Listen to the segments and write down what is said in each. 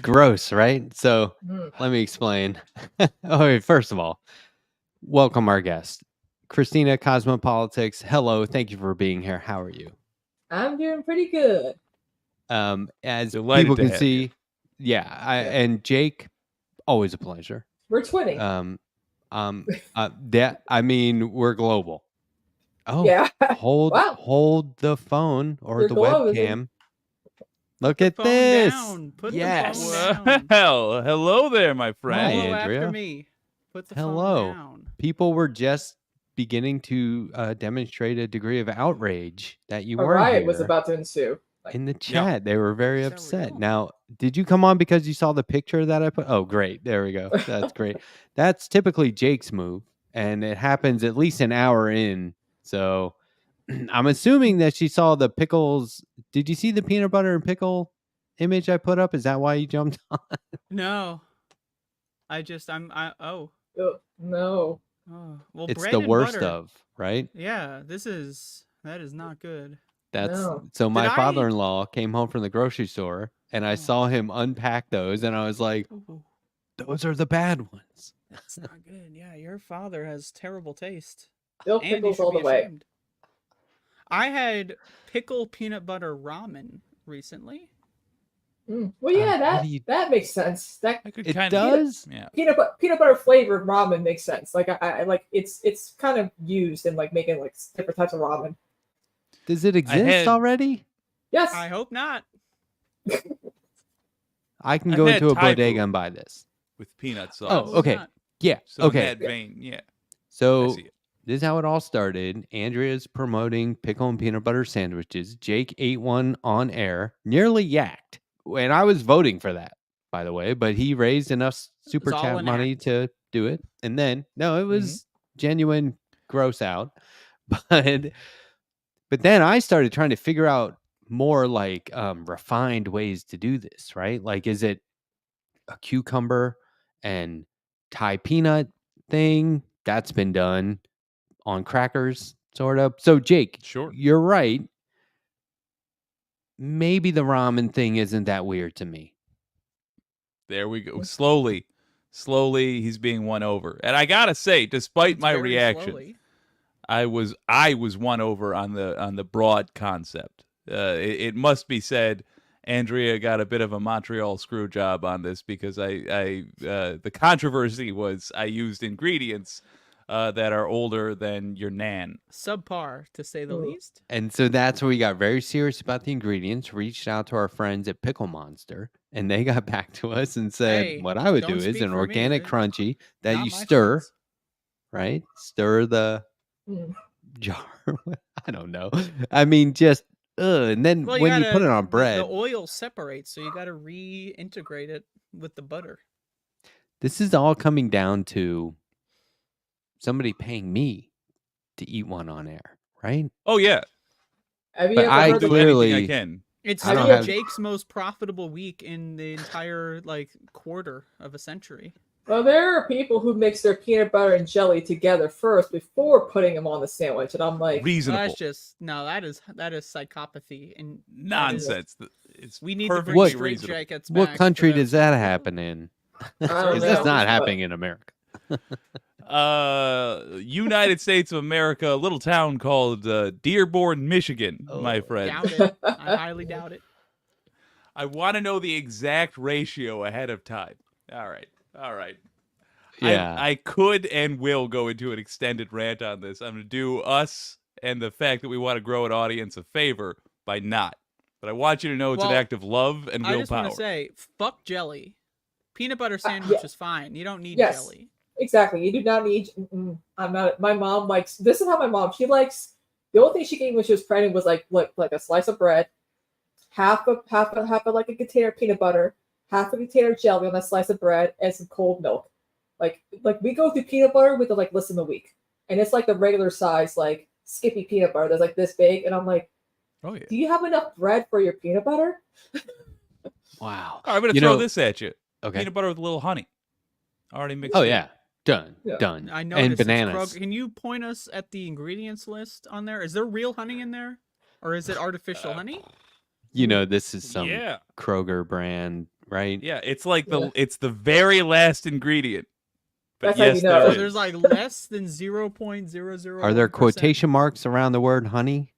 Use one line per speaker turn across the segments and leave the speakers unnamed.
Gross, right? So let me explain. Okay, first of all, welcome our guest, Christina Cosmopolitics. Hello, thank you for being here. How are you?
I'm doing pretty good.
As
Delighted
people
to
can
have
see,
you.
and Jake, always a pleasure.
We're twinning.
That I mean, we're global. Oh,
Yeah.
hold
Wow.
hold the phone or
Your
the
glove is
webcam. Look
Put
at
the phone
this.
down. Put
Yes.
the phone down.
Well, hello there, my friend.
Hi,
Hello
Andrea.
after me. Put the
Hello.
phone down.
People were just beginning to demonstrate a degree of outrage that you
A
weren't
riot
here
was about to ensue.
in the chat. They were very
So
upset.
real.
Now, did you come on because you saw the picture that I put? Oh, great. There we go. That's great. That's typically Jake's move, and it happens at least an hour in. So I'm assuming that she saw the pickles. Did you see the peanut butter and pickle image I put up? Is that why you jumped on?
No. Oh.
No.
Oh. Well,
It's
bread
the
and
worst
butter.
of, right?
Yeah, that is not good.
No.
So my
Did I-
father-in-law came home from the grocery store and I
Oh.
saw him unpack those and I was like,
Ooh,
those are the bad ones.
that's not good. Yeah, your father has terrible taste.
Bill
And you
pickles
should
all
be
the way.
ashamed. I had pickle peanut butter ramen recently.
Well, yeah,
what do you-
that makes sense. That
I could
It
kind
does?
Yeah.
peanut butter flavored ramen makes sense. Like I like it's kind of used in like making like different types of ramen.
Does it exist
had-
already?
Yes.
I hope not.
I can
I've
go
had
into a
Thai
bodega
food.
and buy this.
With peanut sauce.
Oh,
Probably
okay.
not.
Yeah.
So in
okay.
that vein, yeah. I
So
see it.
this is how it all started. Andrea's promoting pickle and peanut butter sandwiches. Jake ate one on air, nearly yacked. And I was voting for that, by the way, but he raised enough super
all
chat
an
money
act.
to do it. And then, no, it was genuine gross out. But then I started trying to figure out more like refined ways to do this, right? Like, is it a cucumber and Thai peanut thing? That's been done on crackers, sort of. So, Jake,
Sure.
you're right. Maybe the ramen thing isn't that weird to me.
There we go. Slowly, he's being won over. And I gotta say, despite
It's
my
very
reaction,
slowly.
I was won over on the broad concept. It must be said, Andrea got a bit of a Montreal screw job on this because the controversy was I used ingredients that are older than your nan.
Subpar, to say the least.
And so that's where we got very serious about the ingredients, reached out to our friends at Pickle Monster, and they got back to us and said,
Hey,
what I would do
don't
is
speak
an
for me,
organic
they-
crunchy that
Not
you
my
stir,
friends.
right? Stir the
Mm.
jar. I don't know. I mean, just, and then
Well,
when you put it on
the
bread,
oil separates, so you got to reintegrate it with the butter.
this is all coming down to somebody paying me to eat one on air, right?
Oh yeah,
Have you
But
ever
I
heard
do
of
clearly-
anything I can.
It's
I don't
still
have-
Jake's most profitable week in the entire quarter of a century.
Well, there are people who mix their peanut butter and jelly together first before putting them on the sandwich, and I'm like,
Reasonable.
That's just that is psychopathy and
Nonsense. It's
we need to
perfectly
bring
What-
straight
reasonable.
Jackets
What
back for
country
those
does that
people.
happen in?
I don't
Because
know.
that's not
but-
happening in America.
United States of America, a little town called Dearborn, Michigan, my friend.
Doubt it. I highly doubt it.
I want to know the exact ratio ahead of time. All right.
Yeah.
I could and will go into an extended rant on this. I'm going to do us and the fact that we want to grow an audience a favor by not. But I want you to know it's an
Well,
act of love and
I just
willpower.
want to say, fuck jelly. Peanut butter sandwich
yeah.
is fine. You don't need
Yes.
jelly.
Exactly. You do not need. I'm not. My mom likes. This is how my mom. She likes. The only thing she gave me when she was pregnant was like a slice of bread, half a like a container of peanut butter, half a container of jelly on that slice of bread, and some cold milk. Like we go through peanut butter with like less than a week, and it's like the regular size like Skippy peanut butter that's like this big, and I'm like,
Oh yeah.
do you have enough bread for your peanut butter?
Wow.
All right, I'm going to throw this at you.
Okay.
Peanut butter with a little honey. Already mixed
Oh
in.
yeah. Done.
Yeah.
Done.
I noticed
And
it's
bananas.
Can you point us at the ingredients list on there? Is there real honey in there, or is it artificial honey?
You know, this is some
Yeah.
Kroger brand, right?
Yeah, it's like it's the very last ingredient. But
That's how
yes,
you know.
there
So
is.
there's like less than 0.001%.
Are there quotation marks around the word honey?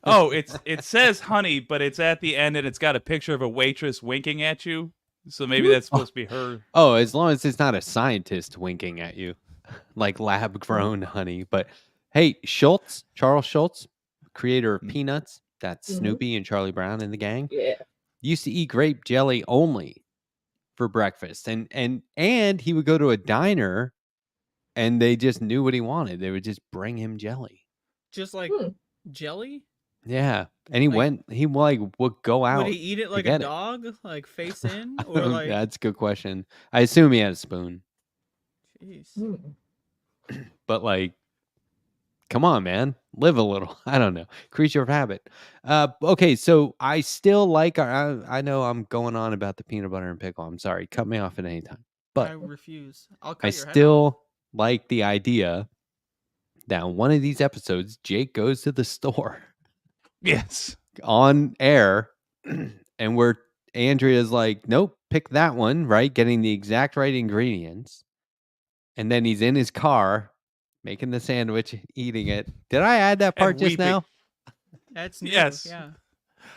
Oh, it says honey, but it's at the end and it's got a picture of a waitress winking at you. So maybe that's supposed to be her.
Oh, as long as it's not a scientist winking at you, like lab grown honey. But hey, Charles Schultz, creator of Peanuts, that's Snoopy and Charlie Brown and the gang,
Yeah.
used to eat grape jelly only for breakfast. And he would go to a diner and they just knew what he wanted. They would just bring him jelly.
Just like jelly?
Yeah. And he would go out.
Would he eat it like a
get it.
dog, like face in, or like?
That's a good question. I assume he had a spoon.
Jeez.
But like, come on, man, live a little. I don't know, creature of habit. Okay, so I still like I know I'm going on about the peanut butter and pickle. I'm sorry, cut me off at any time. But
I refuse. I'll cut
I
your head off.
still like the idea that on one of these episodes, Jake goes to the store.
Yes.
On air, and where Andrea's like, nope, pick that one, right? Getting the exact right ingredients. And then he's in his car making the sandwich, eating it. Did I add that part just now?
That's new.
Yes.
Yeah.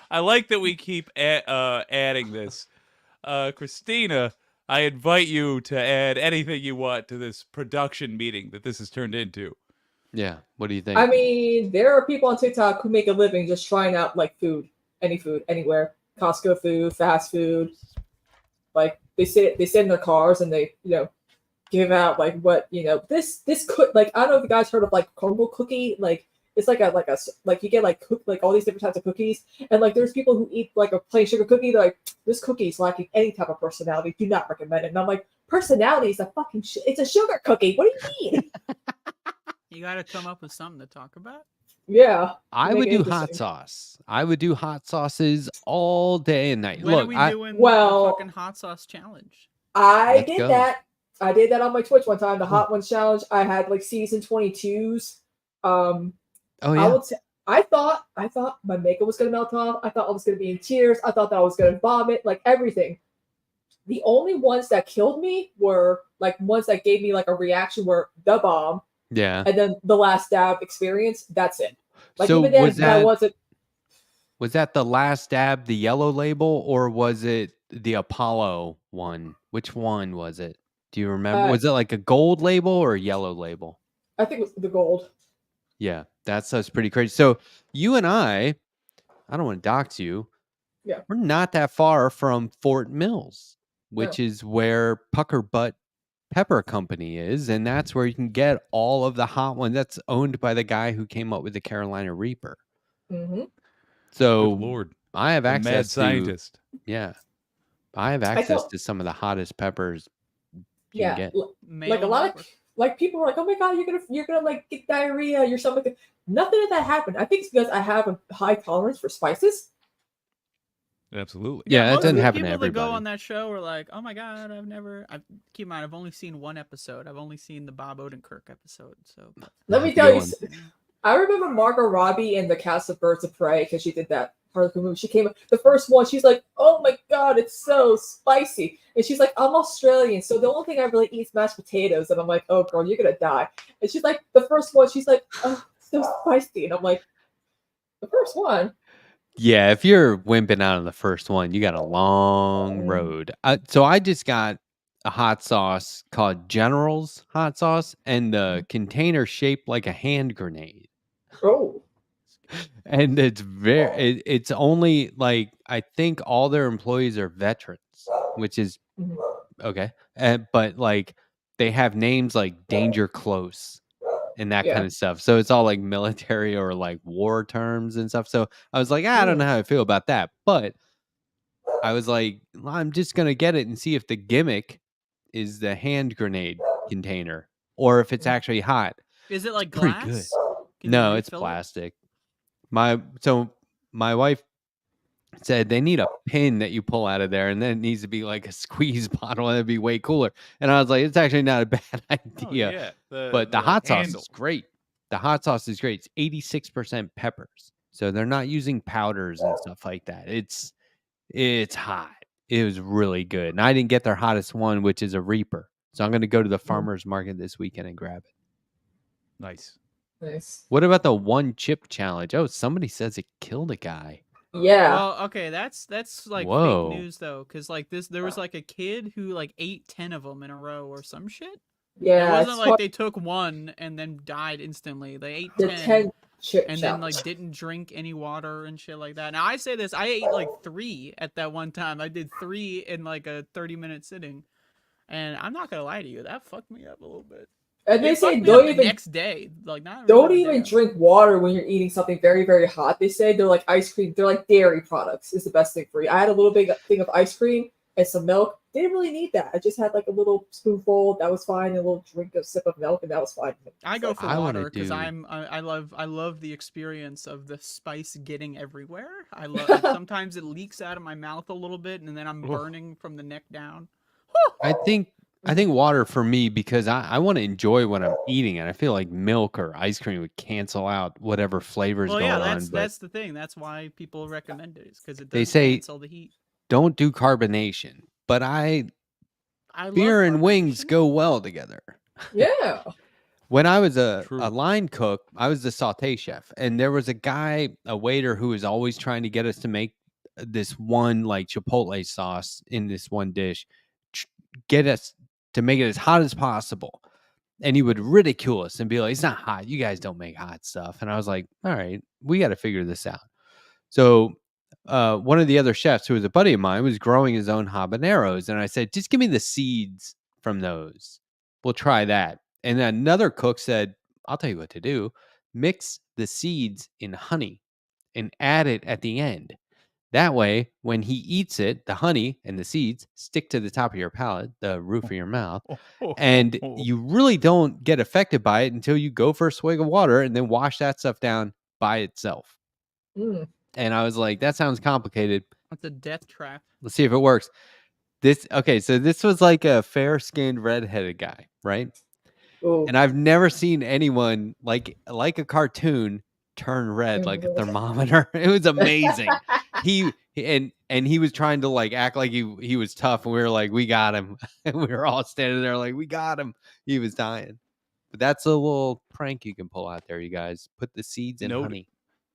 I like that we keep adding this. Christina, I invite you to add anything you want to this production meeting that this has turned into.
Yeah. What do you think?
I mean, there are people on TikTok who make a living just trying out like food, anywhere. Costco food, fast food. Like they sit in their cars and they, give out like what, this could like I don't know if you guys heard of like crumble cookie, like it's like you get like all these different types of cookies, and like there's people who eat like a plain sugar cookie. They're like, this cookie is lacking any type of personality. Do not recommend it. And I'm like, personality is a fucking shit. It's a sugar cookie. What do you mean?
You got to come up with something to talk about.
Yeah,
I would do hot sauce. I would do hot sauces all day and night.
When
Look,
are we doing the fucking hot sauce challenge?
I did that. I did that on my Twitch one time. The Hot Ones challenge. I had like season 22s.
Oh yeah.
I would say I thought my makeup was gonna melt off. I thought I was gonna be in tears. I thought that I was gonna vomit. Like everything. The only ones that killed me were like ones that gave me like a reaction were the bomb.
Yeah.
And then the last dab experience. That's it. Like
So
even then,
was that
wasn't.
Was that the last dab, the yellow label, or was it the Apollo one? Which one was it? Do you remember? Was it like a gold label or a yellow label?
I think it was the gold.
Yeah, that's pretty crazy. So you and I don't want to dox you.
Yeah.
We're not that far from Fort Mills, which is where Pucker Butt Pepper Company is, and that's where you can get all of the hot ones. That's owned by the guy who came up with the Carolina Reaper.
Mm-hmm.
So
Good Lord,
I have access
mad
to
scientist.
Yeah, I have access to some of the hottest peppers you can get.
Like a lot of like people were like, "Oh my god, you're gonna like get diarrhea, your stomach." Nothing of that happened. I think it's because I have a high tolerance for spices.
Absolutely.
Yeah, that doesn't
most
happen to
people that go
everybody.
on that show are like, "Oh my god, keep in mind, I've only seen one episode. I've only seen the Bob Odenkirk episode." So
Let me tell you, I remember Margot Robbie in the cast of Birds of Prey because she did that Harlequin movie. She came the first one. She's like, "Oh my god, it's so spicy," and she's like, "I'm Australian, so the only thing I really eat is mashed potatoes." And I'm like, "Oh girl, you're gonna die." And she's like, the first one, she's like, "Oh, so spicy," and I'm like, the first one.
Yeah, if you're wimping out on the first one, you got a long road. So I just got a hot sauce called General's hot sauce, and the container shaped like a hand grenade.
Oh,
And it's only like I think all their employees are veterans, which is
Mhm.
okay. But like they have names like Danger Close and that kind
yeah.
of stuff. So it's all like military or like war terms and stuff. So I was like, I don't know how I feel about that. But I was like, "Well, I'm just gonna get it and see if the gimmick is the hand grenade container or if it's actually hot.
Is it like
Pretty good.
glass? Can you
No, it's
refill it?
plastic. My wife said they need a pin that you pull out of there, and then it needs to be like a squeeze bottle, and it'd be way cooler. And I was like, it's actually not a bad
Oh,
idea.
yeah.
But the hot sauce
handle.
is great. The hot sauce is great. It's 86% peppers. So they're not using powders and stuff like that. It's hot. It was really good. And I didn't get their hottest one, which is a Reaper. So I'm going to go to the farmer's market this weekend and grab it.
Nice.
Nice.
What about the one chip challenge? Oh, somebody says it killed a guy.
Yeah.
Well, okay, that's like
Whoa.
fake news though, because like there was like a kid who like ate 10 of them in a row or some shit.
Yeah.
It wasn't
it's
like
hard-
they took one and then died instantly. They ate
the
10,
10 chip
and then like
challenge.
didn't drink any water and shit like that. Now I say this, I ate like 3 at that one time. I did 3 in like a 30-minute sitting, and I'm not gonna lie to you, that fucked me up a little bit.
And they
It
say
fucked me up
don't
the
even
next day, like not
don't
really the
even
day.
drink water when you're eating something very, very hot. They say they're like ice cream. They're like dairy products is the best thing for you. I had a little big thing of ice cream and some milk. Didn't really need that. I just had like a little spoonful. That was fine. And a little sip of milk, and that was fine.
I go for
I wanna
water because
do-
I love the experience of the spice getting everywhere. I love sometimes it leaks out of my mouth a little bit, and then I'm
Oof.
burning from the neck down.
I think water for me because I want to enjoy what I'm eating, and I feel like milk or ice cream would cancel out whatever flavors
Well,
going
yeah,
on. But
that's the thing. That's why people recommend it, because it
they
does
say
cancel the heat.
don't do carbonation. But
I
beer
love
and wings
carbonation.
go well together.
Yeah.
When I was a
True.
line cook, I was the saute chef, and there was a guy, a waiter, who was always trying to get us to make this one like chipotle sauce in this one dish, get us to make it as hot as possible. And he would ridicule us and be like, "It's not hot. You guys don't make hot stuff." And I was like, "All right, we got to figure this out." So one of the other chefs, who was a buddy of mine, was growing his own habaneros, and I said, "Just give me the seeds from those. We'll try that." And then another cook said, "I'll tell you what to do: mix the seeds in honey and add it at the end. That way, when he eats it, the honey and the seeds stick to the top of your palate, the roof of your mouth, and you really don't get affected by it until you go for a swig of water and then wash that stuff down by itself."
Mm.
And I was like, that sounds complicated.
It's a death trap.
Let's see if it works. So this was like a fair-skinned redheaded guy, right?
Ooh.
And I've never seen anyone like a cartoon turn red like a thermometer. It was amazing. he was trying to like act like he was tough, and we were like, we got him. And we were all standing there like, we got him. He was dying. But that's a little prank you can pull out there, you guys. Put the seeds in
Noted.
honey.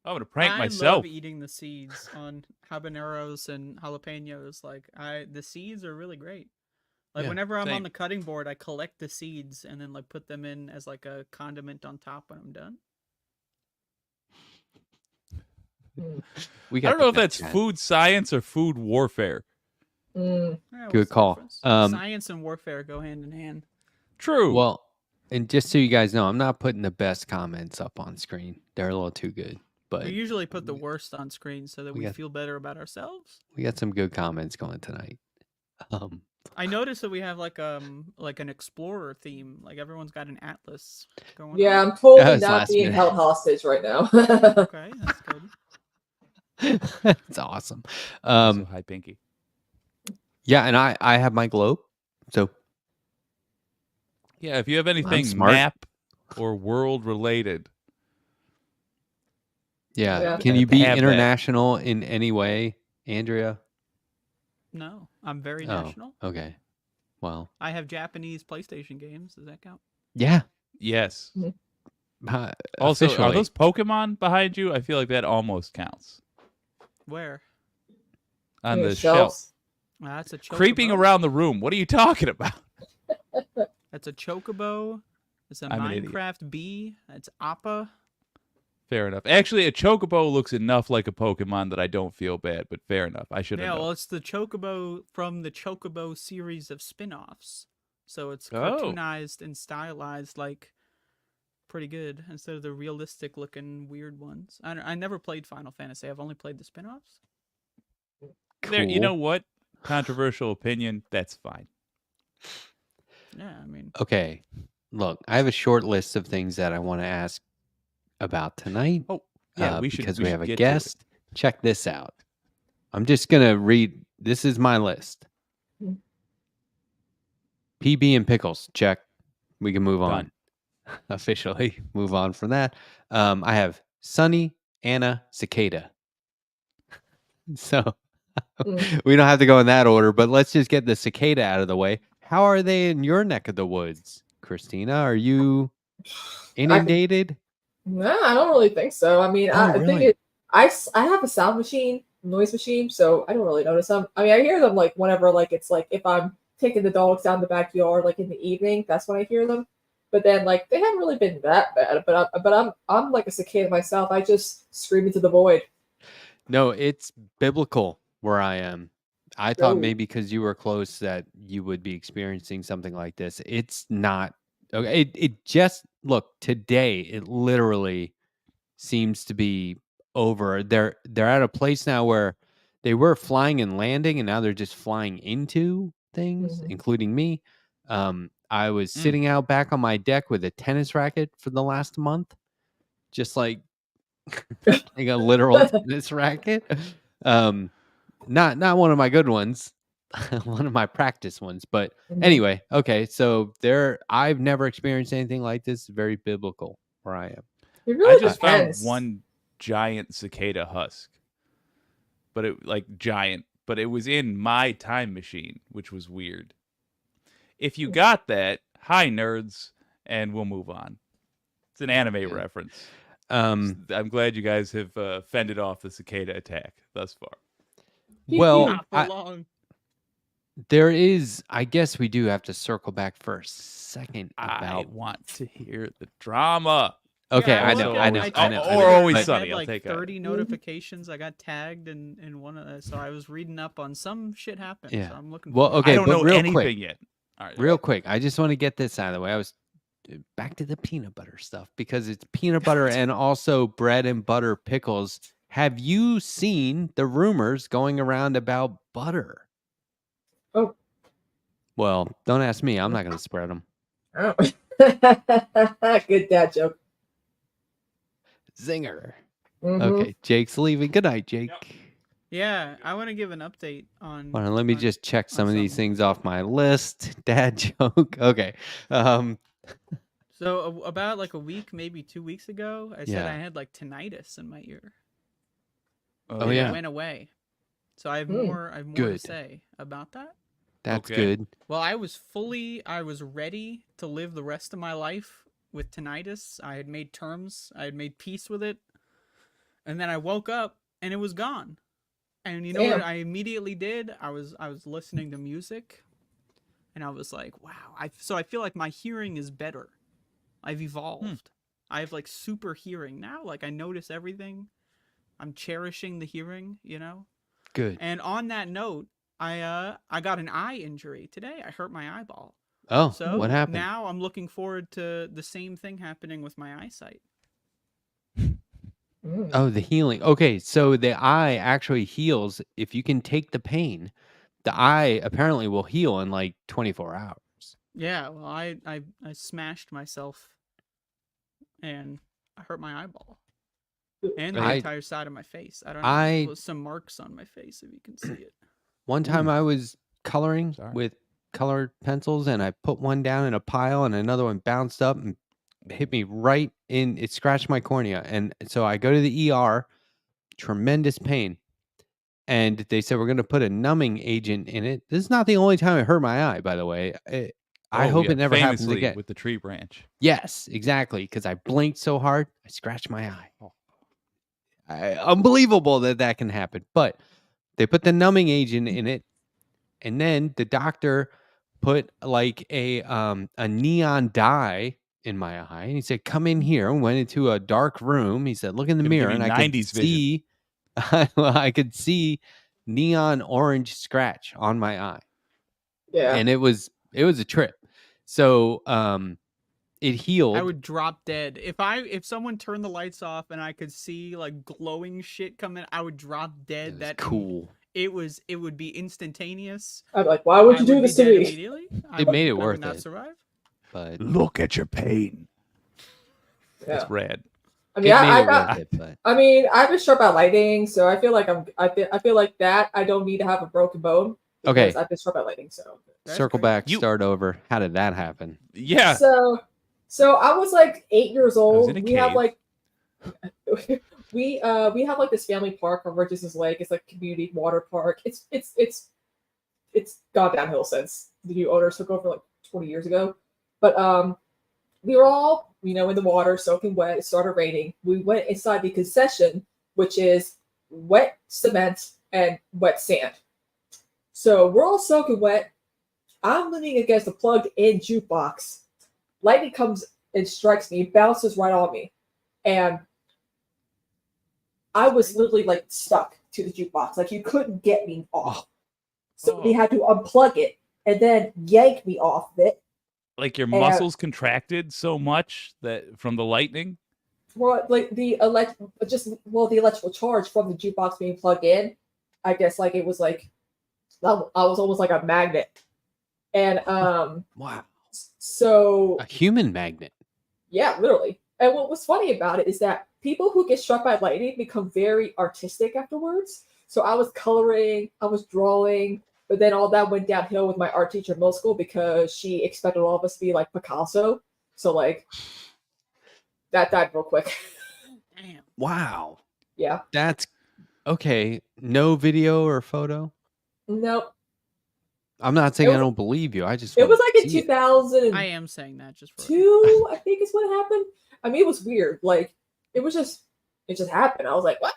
I'm gonna prank
I
myself.
love eating the seeds on habaneros and jalapenos. Like the seeds are really great. Like
Yeah,
whenever I'm
same.
on the cutting board, I collect the seeds and then like put them in as like a condiment on top when I'm done.
We
I
got
don't
the
know if
best
that's
guy.
food science or food warfare.
Mm.
Yeah, what's
Good
the
call.
difference?
Um,
Science and warfare go hand in hand.
True.
Well, and just so you guys know, I'm not putting the best comments up on screen. They're a little too good. But
We usually put the worst on screen so that
we
we
got-
feel better about ourselves.
we got some good comments going tonight.
I noticed that we have like an explorer theme. Like everyone's got an atlas going
Yeah,
on.
I'm totally
That was
not
last
being
minute.
held hostage right now.
Okay, that's good.
It's awesome.
Also, hi, Pinky.
Yeah, and I have my globe. So
Yeah, if you have anything
smart.
map or world related,
yeah,
Yeah.
can you be
Have that.
international in any way, Andrea?
No, I'm very
Oh.
national.
Okay. Well,
I have Japanese PlayStation games. Does that count?
yeah.
yes.
uh,
Also, are
officially.
those Pokemon behind you? I feel like that almost counts.
Where?
on
Your
the shelf.
That's a chocobo.
Creeping around the room. What are you talking about?
That's a chocobo. It's a
I'm an idiot.
Minecraft bee. That's Appa.
Fair enough. Actually, a chocobo looks enough like a Pokemon that I don't feel bad, but fair enough. I should have
Yeah,
known.
well, it's the chocobo from the Chocobo series of spin-offs. So it's
Oh.
cartoonized and stylized like pretty good instead of the realistic looking weird ones. I never played Final Fantasy. I've only played the spin-offs.
There, you
Cool.
know what? Controversial opinion. That's fine.
Yeah, I mean,
Okay, look, I have a short list of things that I want to ask about tonight.
Oh, yeah, we should
because
we
we
should
have a
get to it.
guest. Check this out. I'm just gonna read. This is my list.
Hmm.
PB and pickles. Check. We can move on.
Done.
Officially move on from that. I have Sunny, Anna, Cicada. So we don't have to go in that order, but let's just get the cicada out of the way. How are they in your neck of the woods, Christina? Are you inundated?
No, I don't really think so. I mean, I think
really?
I have a sound machine, noise machine, so I don't really notice them. I mean, I hear them like whenever, like it's like if I'm taking the dogs down the backyard, like in the evening, that's when I hear them. But then, like, they haven't really been that bad. But I'm like a cicada myself. I just scream into the void.
No, it's biblical where I am. I thought
Oh.
maybe because you were close that you would be experiencing something like this. It's not. Okay, it just look today. It literally seems to be over. They're at a place now where they were flying and landing, and now they're just flying into things,
Mhm.
including me. I was
Mm.
sitting out back on my deck with a tennis racket for the last month, just like like a literal tennis racket. Not one of my good ones, one of my practice ones. But
Mhm.
anyway, okay. So I've never experienced anything like this. Very biblical where I am.
It really
I just found
depends.
one giant cicada husk, but it was in my time machine, which was weird. If you got that, hi nerds, and we'll move on. It's an anime reference. I'm glad you guys have fended off the cicada attack thus far.
Well,
not for long.
there is. I guess we do have to circle back for a second
I
about.
want to hear the drama.
Okay,
Yeah,
I
also
know,
always-
I
oh,
know.
or always
but-
I
sunny.
had
I'll
like
take
30
either.
notifications. I got tagged in one of those, so I was reading up on some shit happened.
Yeah.
So I'm looking.
Well,
forward.
okay,
I don't
but
know
real
anything
quick.
yet. All right.
Real quick, I just want to get this out of the way. I was back to the peanut butter stuff because it's peanut butter and also bread and butter pickles. Have you seen the rumors going around about butter?
Oh.
Well, don't ask me. I'm not going to spread them.
Oh. Good dad joke.
Zinger.
Mhm.
Okay, Jake's leaving. Good night, Jake.
Yeah, I want to give an update on.
Hold on, let me
on-
just check some of these
something.
things off my list. Dad joke. Okay.
So about like a week, maybe 2 weeks ago, I said
Yeah.
I had like tinnitus in my ear.
Oh,
And
yeah.
it went away. So I have
Hmm.
more. I have more to
Good.
say about that.
That's
Okay.
good.
Well, I was ready to live the rest of my life with tinnitus. I had made terms. I had made peace with it. And then I woke up and it was gone. And you know what
Damn.
I immediately did? I was listening to music, and I was like, wow. So I feel like my hearing is better. I've evolved. I have like super hearing now. Like I notice everything. I'm cherishing the hearing, you know?
Good.
And on that note, I got an eye injury today. I hurt my eyeball.
Oh,
So
what happened?
now I'm looking forward to the same thing happening with my eyesight.
Mm.
Oh, the healing. Okay, so the eye actually heals if you can take the pain. The eye apparently will heal in like 24 hours.
Yeah, well, I smashed myself, and I hurt my eyeball, and the
I-
entire side of my face. I don't know.
I-
There's some marks on my face if you can see it.
One time
Ooh.
I was coloring
Sorry.
with colored pencils and I put one down in a pile and another one bounced up and hit me right in. It scratched my cornea. And so I go to the ER, tremendous pain. And they said, we're going to put a numbing agent in it. This is not the only time it hurt my eye, by the way. I
Oh,
hope
yeah,
it never happens
famously
again.
with the tree branch.
Yes, exactly. Because I blinked so hard, I scratched my eye. Unbelievable that can happen. But they put the numbing agent in it, and then the doctor put like a neon dye in my eye, and he said, "Come in here." And went into a dark room. He said, "Look in the
Gonna
mirror,"
give you
and I could
90s vision.
see, I could see neon orange scratch on my eye,
Yeah.
and it was a trip. So it healed.
I would drop dead if someone turned the lights off and I could see like glowing shit coming. I would drop
It
dead.
was
That
cool.
It would be instantaneous.
I'm like, why would
I
you do
would be
this to
dead
me?
immediately.
It made it
I would
worth
not
it.
survive.
But
Look at your pain.
Yeah.
That's rad.
I mean,
it made
I
it
got.
worth it. But
I mean, I've been struck by lightning, so I feel like I feel like that I don't need to have a broken bone.
Okay.
Because I've been struck by lightning, so.
That's
circle
great.
back, start over. How did that happen?
Yeah.
So I was like 8 years old.
in a
We have
cave.
like we have like this family park on Regis' Lake. It's like a community water park. It's gone downhill since the new owners took over like 20 years ago. But we were all, in the water, soaking wet. It started raining. We went inside the concession, which is wet cement and wet sand. So we're all soaking wet. I'm leaning against a plugged-in jukebox. Lightning comes and strikes me, bounces right on me. And I was literally like stuck to the jukebox. Like you couldn't get me off. So we had to unplug it and then yank me off of it.
Like your muscles contracted so much that from the lightning?
Well, like the electrical charge from the jukebox being plugged in, I guess like it was like I was almost like a magnet. And
Wow.
So
A human magnet.
yeah, literally. And what was funny about it is that people who get struck by lightning become very artistic afterwards. So I was coloring, I was drawing, but then all that went downhill with my art teacher in middle school because she expected all of us to be like Picasso. So like that died real quick.
Damn.
Wow.
Yeah.
That's okay. No video or photo?
Nope.
I'm not saying
It
I
was-
don't believe you. I just
It was
wanna
like in
see it.
2002,
I am saying that just for
I think is what happened. I mean, it was weird. Like it just happened. I was like, what?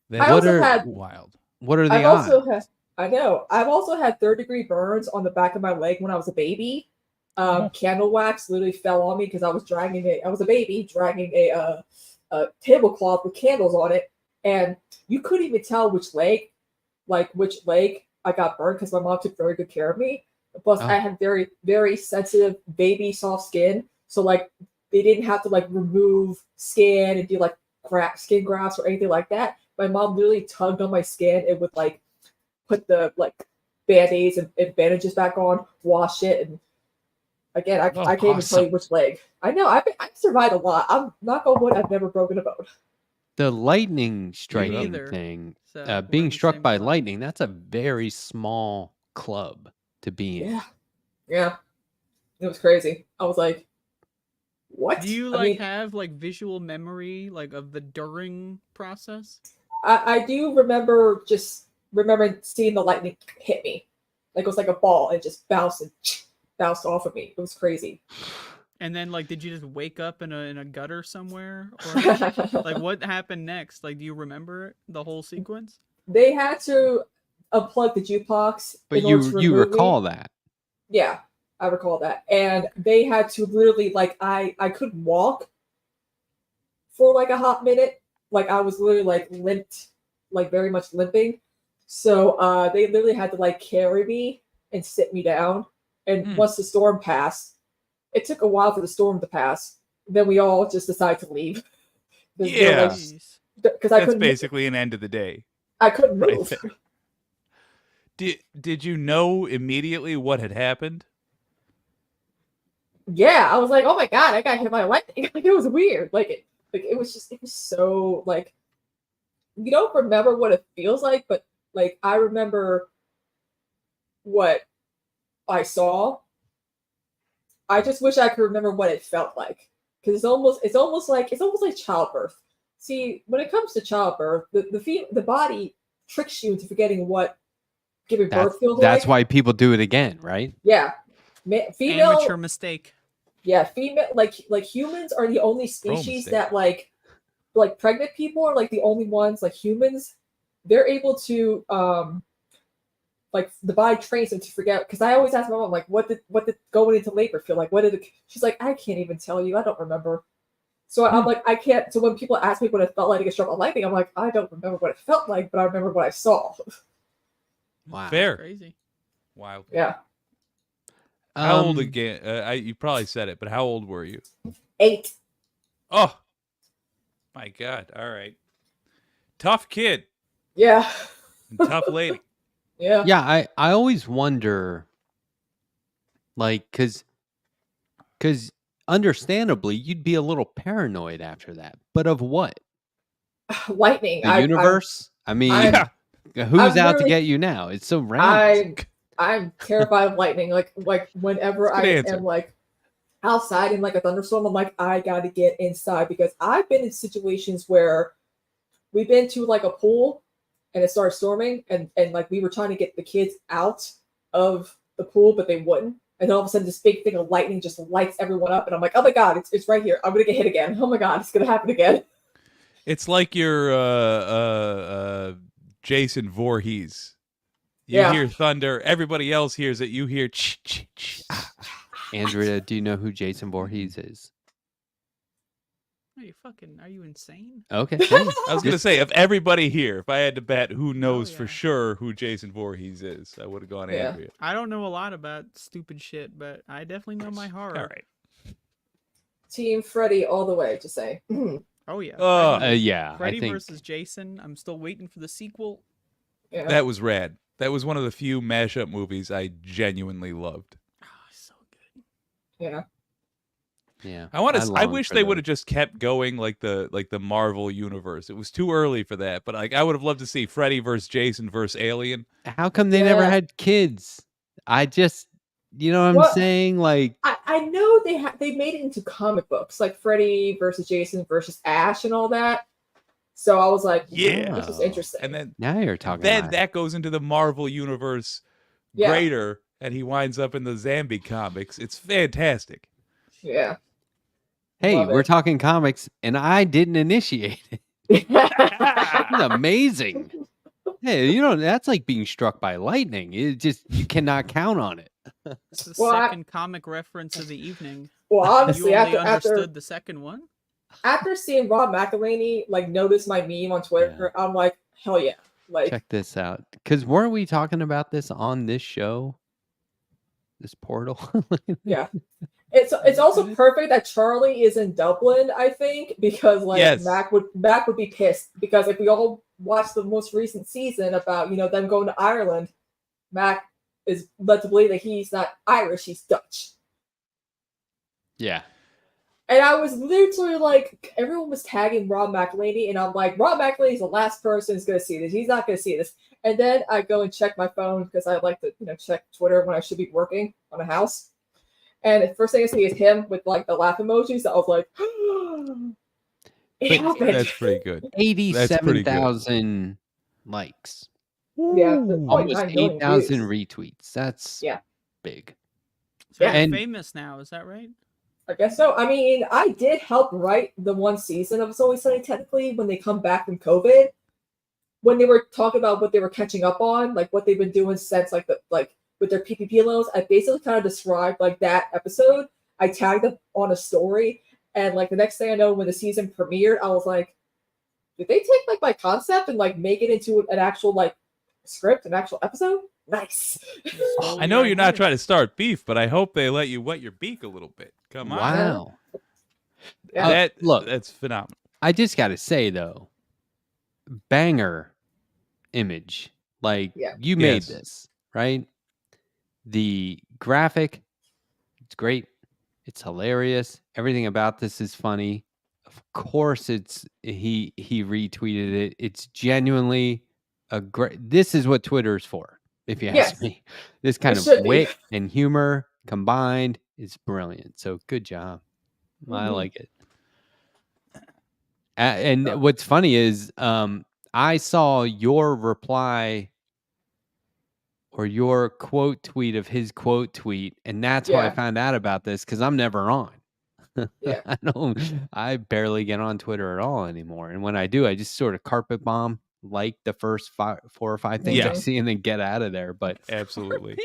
That's
I also
are-
had
wild.
What are the
I've
odds?
also had I know. I've also had third-degree burns on the back of my leg when I was a baby. Candle wax literally fell on me because I was I was a baby dragging a tablecloth with candles on it, and you couldn't even tell which leg I got burned because my mom took very good care of me. Plus, I had very, very sensitive baby soft skin, so like they didn't have to like remove skin and do like skin grafts or anything like that. My mom literally tugged on my skin and would like put the like band-aids and bandages back on, wash it, and again, I can't even tell you which leg. I know I've survived a lot. I'm knock on wood, I've never broken a bone.
The lightning striking
neither.
thing,
So we're in
being
the
struck
same
by
club.
lightning, that's a very small club to be in.
Yeah, it was crazy. I was like, what?
Do you
I mean,
have like visual memory like of the during process?
I do remember seeing the lightning hit me. Like it was like a ball and just bounced off of me. It was crazy.
And then like did you just wake up in a gutter somewhere? Or like what happened next? Like do you remember the whole sequence?
They had to unplug the jukebox.
But
in order to
you
remove
recall
me.
that.
Yeah, I recall that. And they had to literally like I couldn't walk for like a hot minute. Like I was literally like limped, like very much limping. So they literally had to like carry me and sit me down. And once the storm passed, it took a while for the storm to pass. Then we all just decided to leave.
Yeah.
Jeez.
Because I
That's
couldn't.
basically an end of the day.
I couldn't
Right
move.
there. Did you know immediately what had happened?
Yeah, I was like, oh my god, I got hit by lightning. Like it was weird. It was so like you don't remember what it feels like, but like I remember what I saw. I just wish I could remember what it felt like. Because it's almost like childbirth. See, when it comes to childbirth, the body tricks you into forgetting what giving birth feels like.
That's why people do it again, right?
Yeah. Female
Amateur mistake.
Yeah, female like humans are the only species
mistake.
that like like pregnant people are like the only ones, like humans, they're able to like the body trains them to forget. Because I always ask my mom, like, what did going into labor feel like? What did she's like, I can't even tell you, I don't remember. So I'm like, I can't. So when people ask me what it felt like to get struck by lightning, I'm like, I don't remember what it felt like, but I remember what I saw.
Wow.
Fair.
Crazy.
Wow.
Yeah.
How old again? You probably said it, but how old were you?
8.
Oh, my God. All right. Tough kid.
Yeah.
And tough lady.
Yeah.
Yeah, I always wonder, like, because understandably you'd be a little paranoid after that, but of what?
Lightning.
The universe? I mean,
Yeah.
who's
I'm
out to
really-
get you now? It's so random.
I'm terrified of lightning. Like whenever
That's a
I
good answer.
am like outside in like a thunderstorm, I'm like, I gotta get inside, because I've been in situations where we've been to like a pool and it started storming, and like we were trying to get the kids out of the pool, but they wouldn't. And then all of a sudden, this big thing of lightning just lights everyone up, and I'm like, oh my God, it's right here. I'm gonna get hit again. Oh my God, it's gonna happen again.
It's like your Jason Voorhees. You
Yeah.
hear thunder, everybody else hears it. You hear ch ch ch.
Andrea, do you know who Jason Voorhees is?
Are you insane?
Okay. Hey,
I was gonna say, of everybody here, if I had to bet who knows for
yeah.
sure who Jason Voorhees is, I would have gone
Yeah.
Andrea.
I don't know a lot about stupid shit, but I definitely know my horror.
All right.
Team Freddy all the way. Just saying.
Oh yeah.
yeah,
Freddy
I think
versus Jason. I'm still waiting for the sequel.
Yeah.
That was rad. That was one of the few mashup movies I genuinely loved.
Oh, so good.
Yeah.
yeah.
I
long
wish
for
they
the-
would have just kept going like the Marvel universe. It was too early for that, but like I would have loved to see Freddy versus Jason versus Alien.
How come they never
Yeah.
had kids? I just, you know what I'm
What?
saying? Like,
I know they made it into comic books, like Freddy versus Jason versus Ash and all that. So I was like,
Yeah.
this is interesting.
And then
now you're talking
then
about
that goes into the Marvel universe
Yeah.
greater, and he winds up in the Zombie comics. It's fantastic.
Yeah.
hey,
Love
we're
it.
talking comics, and I didn't initiate it. It's amazing. Hey, you know, that's like being struck by lightning. It just, you cannot count on it.
It's the
Well,
second comic reference of the evening.
Well, honestly,
You only
after
understood the second one?
after seeing Rob McElhaney like notice my meme on Twitter, I'm like, hell yeah! Like,
Check this out. Because weren't we talking about this on this show? This portal?
yeah. It's also perfect that Charlie is in Dublin, I think, because like
Yes.
Mac would be pissed, because if we all watched the most recent season about them going to Ireland, Mac is led to believe that he's not Irish, he's Dutch.
Yeah.
And I was literally like, everyone was tagging Rob McElhaney, and I'm like, Rob McElhaney is the last person who's going to see this. He's not going to see this. And then I go and check my phone, because I like to, check Twitter when I should be working on a house. And the first thing I see is him with like the laugh emojis. So I was like, it happened.
That's pretty good.
87,000 likes.
Yeah,
Almost
0.9 million
8,000
views.
retweets. That's big.
So
Yeah.
you're
And-
famous now, is that right?
I guess so. I mean, I did help write the one season of It's Always Sunny technically when they come back from COVID. When they were talking about what they were catching up on, like what they've been doing since like with their PPP loans, I basically kind of described like that episode. I tagged them on a story, and like the next thing I know, when the season premiered, I was like, did they take like my concept and like make it into an actual like script, an actual episode? Nice.
I know you're not trying to start beef, but I hope they let you wet your beak a little bit. Come on.
Wow.
Yeah.
Look.
That's phenomenal.
I just got to say, though, banger image. Like,
Yeah.
you made
Yes.
this, right? The graphic, it's great. It's hilarious. Everything about this is funny. Of course, he retweeted it. It's genuinely a great. This is what Twitter is for, if you ask
Yes.
me. This kind
It
of
should be.
wit and humor combined is brilliant. So good job. I
Mhm.
like it. And what's funny is I saw your reply or your quote tweet of his quote tweet, and that's how I
Yeah.
found out about this, because I'm never on.
Yeah.
I barely get on Twitter at all anymore. And when I do, I just sort of carpet bomb like the first 4 or 5 things I
Yeah.
see and then get out of there. But
Absolutely.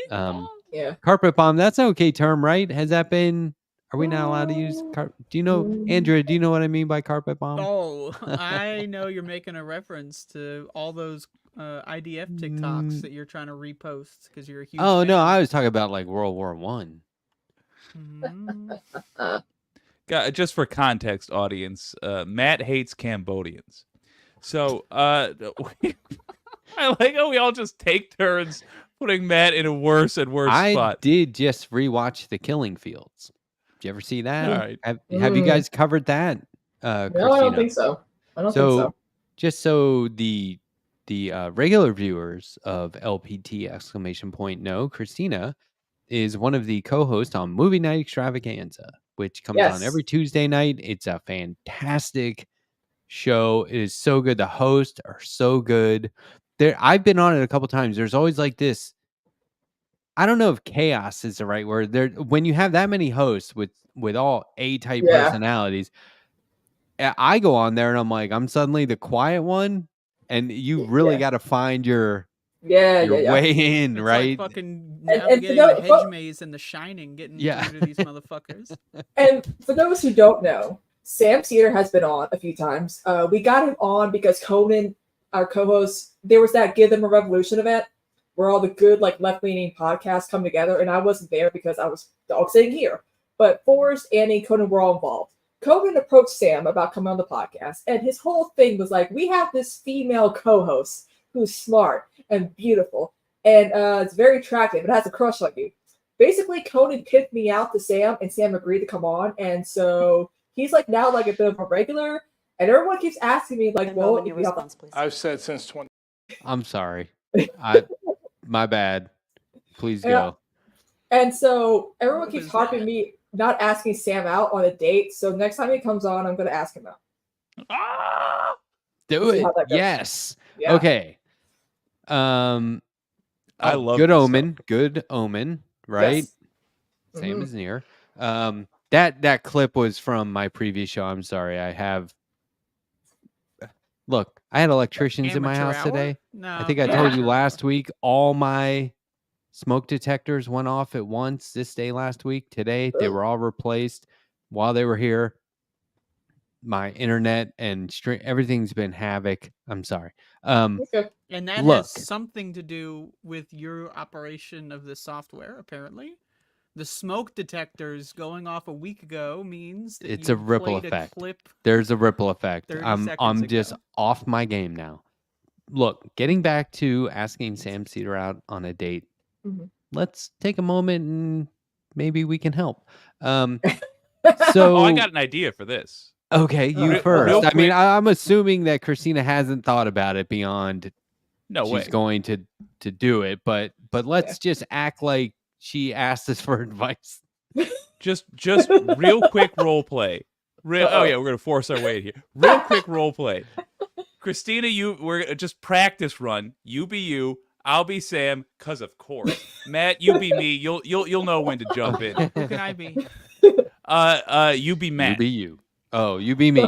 Yeah.
carpet bomb, that's an okay term, right? Has that been, are we not allowed to use do you know, Andrea, do you know what I mean by carpet bomb?
Oh, I know you're making a reference to all those IDF TikToks that you're trying to repost because you're a huge
Oh,
fan.
no, I was talking about like World War One.
Mhm.
Just for context, audience, Matt hates Cambodians. So I like how we all just take turns putting Matt in a worse and worse
I
spot.
did just rewatch The Killing Fields. Did you ever see that?
All right.
Have you guys covered that?
No,
Christina?
I don't think so. I don't think so.
Just so the regular viewers of LPT exclamation point know, Christina is one of the co-hosts on Movie Night Extravaganza, which comes on every Tuesday night. It's a fantastic show. It is so good. The hosts are so good. I've been on it a couple times. There's always like this. I don't know if chaos is the right word. There, when you have that many hosts with all A-type personalities, I go on there and I'm like, I'm suddenly the quiet one, and you really got to find your way in,
It's
right?
like fucking navigating the hedge maze and The Shining, getting through to these motherfuckers.
And for those who don't know, Sam Cedar has been on a few times. We got him on because Conan, our co-host, there was that Give Them a Revolution event where all the good like left-leaning podcasts come together, and I wasn't there because I was dog sitting here. But Forrest, Annie, Conan were all involved. Conan approached Sam about coming on the podcast, and his whole thing was like, we have this female co-host who's smart and beautiful, and it's very attractive and has a crush on you. Basically, Conan picked me out to Sam, and Sam agreed to come on, and so he's like now like a bit of a regular, and everyone keeps asking me like, well,
your response, please.
I've said since 20.
I'm sorry. My bad. Please go.
And so everyone keeps harping me not asking Sam out on a date. So next time he comes on, I'm going to ask him out.
Do it. Yes.
Yeah.
Okay.
I love
Good
this
Omen.
stuff.
Good Omen. Right.
Yes.
Same as near. That clip was from my previous show. I'm sorry. Look, I had electricians in my house today.
No.
I think I told you last week all my smoke detectors went off at once this day last week. Today, they were all replaced while they were here. My internet and everything's been havoc. I'm sorry.
Okay.
And that has something to do with your operation of the software, apparently. The smoke detectors going off a week ago means that
it's a ripple effect. There's a ripple effect. I'm just off my game now. Look, getting back to asking Sam Cedar out on a date. Let's take a moment and maybe we can help. So
I got an idea for this.
Okay, you first. I mean, I'm assuming that Christina hasn't thought about it beyond. She's going to do it, but let's just act like she asked us for advice.
Just real quick role play. Oh yeah, we're gonna force our way here. Real quick role play. Christina, we're just practice run. You be you. I'll be Sam, cause of course. Matt, you be me. You'll know when to jump in.
Who can I be?
You be Matt.
You be you. Oh, you be me.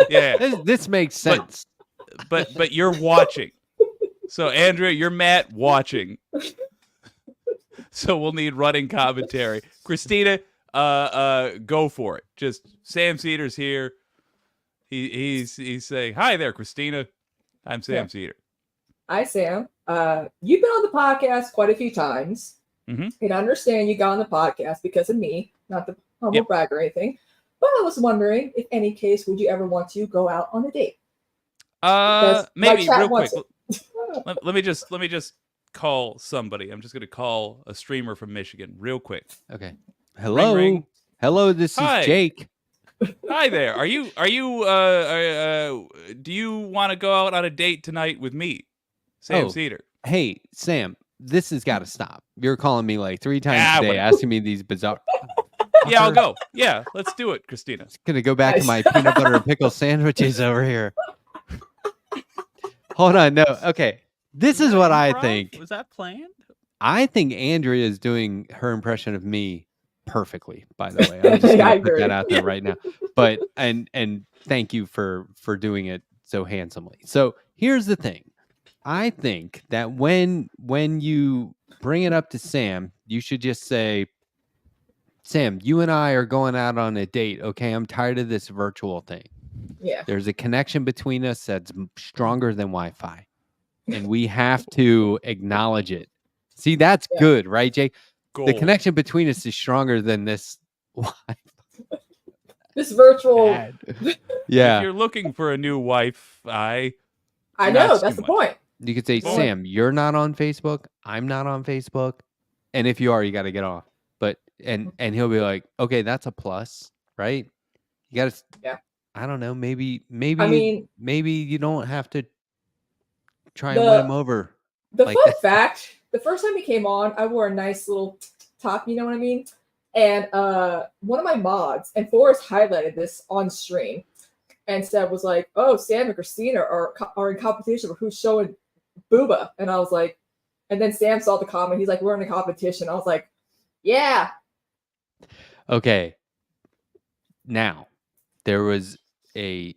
Yeah.
This makes sense.
But you're watching. So Andrea, you're Matt watching. So we'll need running commentary. Christina, go for it. Just Sam Cedar's here. He's saying, "Hi there, Christina. I'm Sam Cedar."
Hi, Sam. You've been on the podcast quite a few times. And I understand you got on the podcast because of me, not the humble brag or anything. But I was wondering, if any case, would you ever want to go out on a date?
Maybe real quick. Let me just call somebody. I'm just gonna call a streamer from Michigan real quick.
Okay. Hello.
Ring.
Hello, this is Jake.
Hi there. Are you do you want to go out on a date tonight with me, Sam Cedar?
Hey, Sam, this has got to stop. You're calling me like 3 times a day asking me these bizarre.
Yeah, I'll go. Yeah, let's do it, Christina.
Gonna go back to my peanut butter and pickle sandwiches over here. Hold on, no. Okay. This is what I think.
Was that planned?
I think Andrea is doing her impression of me perfectly, by the way. I'm just
I
gonna put that
agree.
out there right now. But and thank you for doing it so handsomely. So here's the thing. I think that when you bring it up to Sam, you should just say, Sam, you and I are going out on a date. Okay, I'm tired of this virtual thing.
Yeah.
There's a connection between us that's stronger than Wi-Fi, and we have to acknowledge it. See, that's
Yeah.
good, right, Jake? The
Gold.
connection between us is stronger than this.
This virtual.
Bad.
If
Yeah,
you're looking for a new wife,
I
Not
know,
too
that's the
much.
point.
you could say,
Well,
Sam, you're not on Facebook. I'm not on Facebook, and if you are, you got to get off. But and he'll be like, okay, that's a plus, right? You got to.
Yeah.
I don't know. Maybe
I mean,
maybe you don't have to try and win him
the
over.
the
like
fun
that.
fact, the first time he came on, I wore a nice little top, you know what I mean? And one of my mods, and Forrest highlighted this on stream and said, was like, oh, Sam and Christina are in competition for who's showing booba. And I was like, and then Sam saw the comment. He's like, we're in a competition. I was like, yeah.
Okay. Now, there is a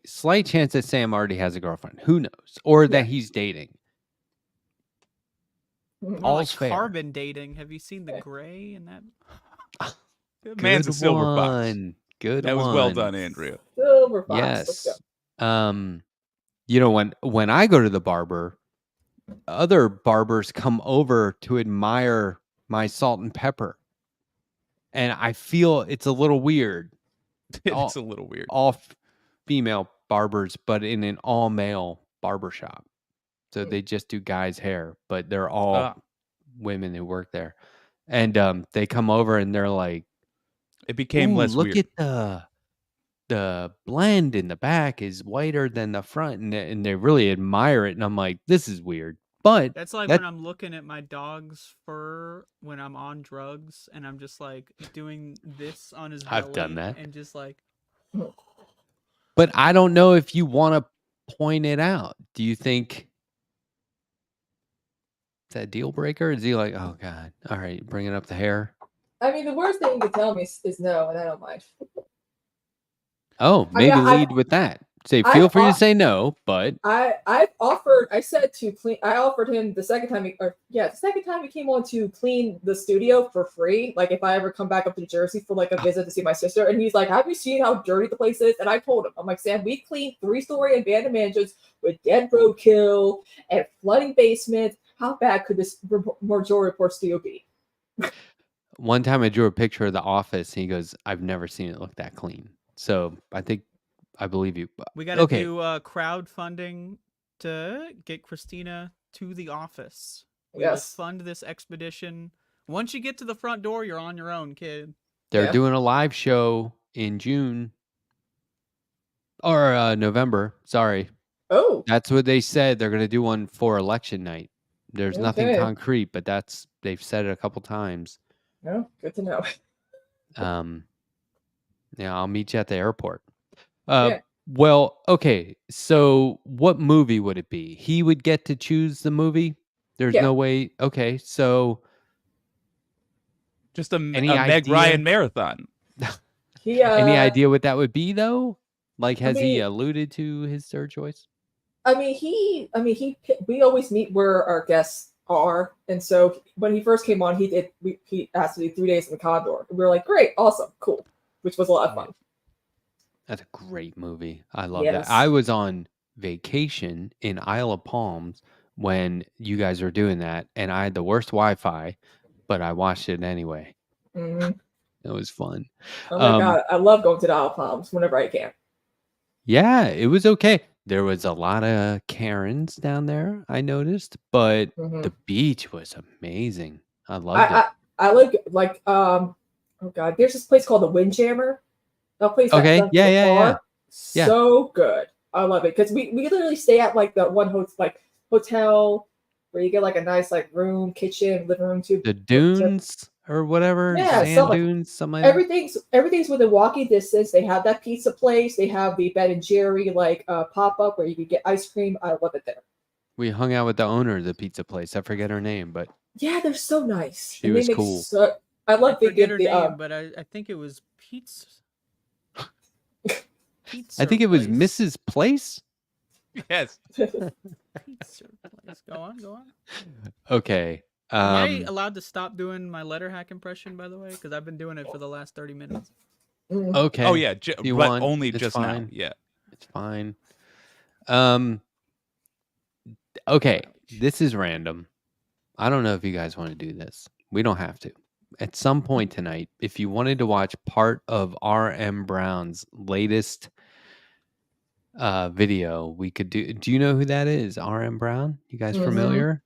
slight chance that Sam already has a girlfriend. Who knows? Or that he's dating.
Mhm.
More
All's
like
fair.
carbon dating. Have you seen the gray in that?
man's a
Good
silver fox.
one. Good
That
one.
was well done, Andrea.
Silver Fox. Let's go.
Yes. You know, when I go to the barber, other barbers come over to admire my salt and pepper. And I feel it's a little weird.
It's a little weird.
All female barbers, but in an all male barber shop. So they just do guys' hair, but they're all women who work there. And they come over and they're like,
It became
"Ooh,
less
look
weird.
at the blend in the back is whiter than the front," and they really admire it. And I'm like, this is weird. But
That's like
that
when I'm looking at my dog's fur when I'm on drugs and I'm just like doing this on his belly.
I've done that.
And just like,
but I don't know if you want to point it out. Do you think it's a deal breaker? Is he like, oh God, all right, bringing up the hair?
I mean, the worst thing you can tell me is no, and I don't mind.
Oh,
I mean,
maybe lead with that. Say, feel free to say no, but
I offered him the second time he came on to clean the studio for free. Like if I ever come back up to Jersey for like a visit to see my sister, and he's like, have you seen how dirty the place is? And I told him, I'm like, Sam, we cleaned 3-story abandoned mansions with dead roadkill and flooding basements. How bad could this majority report studio be?
one time I drew a picture of the office and he goes, I've never seen it look that clean. So I believe you.
we got to do crowdfunding to get Christina to the office. We will fund this expedition. Once you get to the front door, you're on your own, kid.
They're doing a live show in June or November. Sorry.
Oh,
that's what they said. They're going to do one for election night. There's nothing concrete, but they've said it a couple times.
No, good to know.
Yeah, I'll meet you at the airport. Well, okay. So what movie would it be? He would get to choose the movie? There's no way. Okay, so
just a Meg Ryan marathon.
Any idea what that would be though? Like, has he alluded to his third choice?
We always meet where our guests are, and so when he first came on, he asked to do 3 days in the Condor. And we were like, great, awesome, cool, which was a lot of fun.
That's a great movie. I love that. I was on vacation in Isle of Palms when you guys were doing that, and I had the worst Wi-Fi, but I watched it anyway.
Mm-hmm.
It was fun.
Oh my God, I love going to the Isle of Palms whenever I can.
Yeah, it was okay. There was a lot of Karens down there, I noticed, but the beach was amazing. I loved it.
I like oh God, there's this place called the Windjammer. That place.
Okay, yeah.
So good. I love it because we literally stay at like the one hotel where you get like a nice like room, kitchen, living room too.
The dunes or whatever.
Yeah,
sand dunes, something like
everything's within walking distance. They have that pizza place. They have the Ben and Jerry like pop up where you can get ice cream. I love it there.
We hung out with the owner of the pizza place. I forget her name, but
yeah, they're so nice.
She was cool.
I love
I
they
forget
give
her
the
name, but I think it was Pizza.
I think it was
place.
Mrs. Place.
Yes.
Pizza place. Go on.
Okay.
Am I allowed to stop doing my letter hack impression, by the way? Because I've been doing it for the last 30 minutes.
Okay.
Oh yeah,
you
but
want?
only
It's
just
fine.
now. Yeah.
It's fine. Okay. This is random. I don't know if you guys want to do this. We don't have to. At some point tonight, if you wanted to watch part of R.M. Brown's latest video, we could do. Do you know who that is? R.M. Brown? You guys familiar?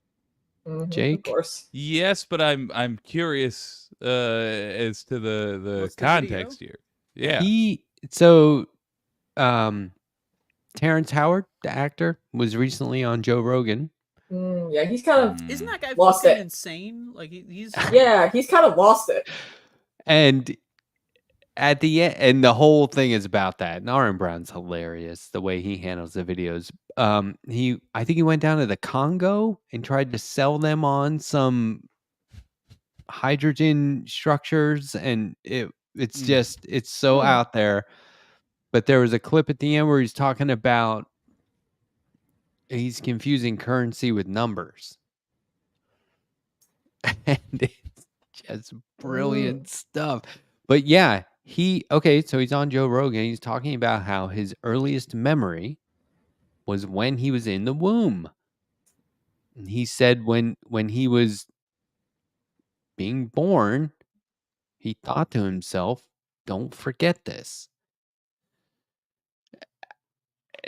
Of
Jake?
course.
Yes, but I'm curious as to the
What's the
context
video?
here. Yeah.
Terrence Howard, the actor, was recently on Joe Rogan.
Yeah, he's kind of
Isn't that guy
Lost
fucking
it.
insane? Like he's
yeah, he's kind of lost it.
And at the end, and the whole thing is about that. And Aaron Brown's hilarious the way he handles the videos. I think he went down to the Congo and tried to sell them on some hydrogen structures, and it's just it's so out there. But there was a clip at the end where he's talking about he's confusing currency with numbers. And it's just brilliant stuff. But yeah, so he's on Joe Rogan. He's talking about how his earliest memory was when he was in the womb. And he said when he was being born, he thought to himself, don't forget this.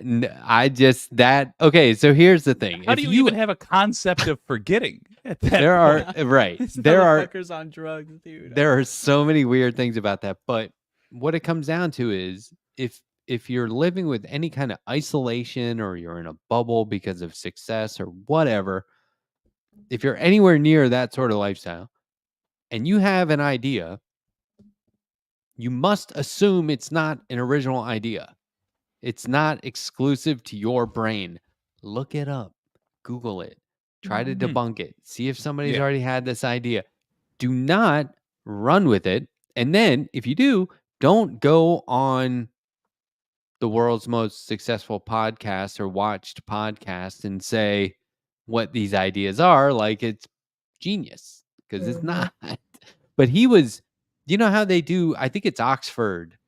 Okay, so here's the thing.
How
If
do you even have a concept of forgetting at that
there
point?
are right.
this
There are
motherfucker's on drugs, dude.
there are so many weird things about that, but what it comes down to is if you're living with any kind of isolation or you're in a bubble because of success or whatever, if you're anywhere near that sort of lifestyle and you have an idea, you must assume it's not an original idea. It's not exclusive to your brain. Look it up, Google it, try to debunk it, see if somebody's already had this idea. Do not run with it. And then if you do, don't go on the world's most successful podcast or watched podcast and say what these ideas are like it's genius, because it's not. But he was, you know how they do, I think it's Oxford,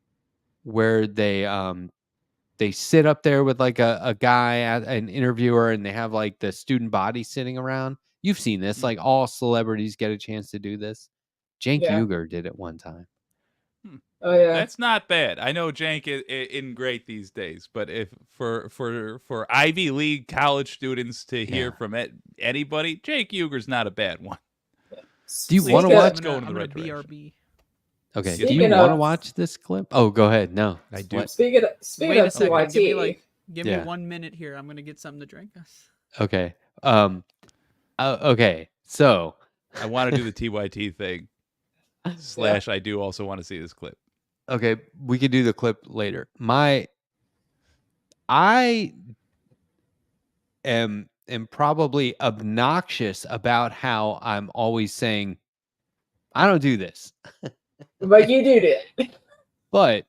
where they sit up there with like a guy, an interviewer, and they have like the student body sitting around. You've seen this, like all celebrities get a chance to do this. Cenk Uygur did it one time.
Oh yeah,
That's not bad. I know Jank isn't great these days, but if for Ivy League college students to hear from anybody, Cenk Uyghur's not a bad one.
Do you want to watch?
Go in the
I'm
right
gonna
direction.
BRB.
Okay.
Speaking
Do you want to
of-
watch this clip? Oh, go ahead. No,
I do.
Speaking
Wait
of
a second.
TYT,
Give
Yeah.
me 1 minute here. I'm gonna get something to drink.
okay. Okay. So
I want to do the TYT thing. / I do also want to see this clip.
okay, we could do the clip later. I am probably obnoxious about how I'm always saying I don't do this.
but you did it.
But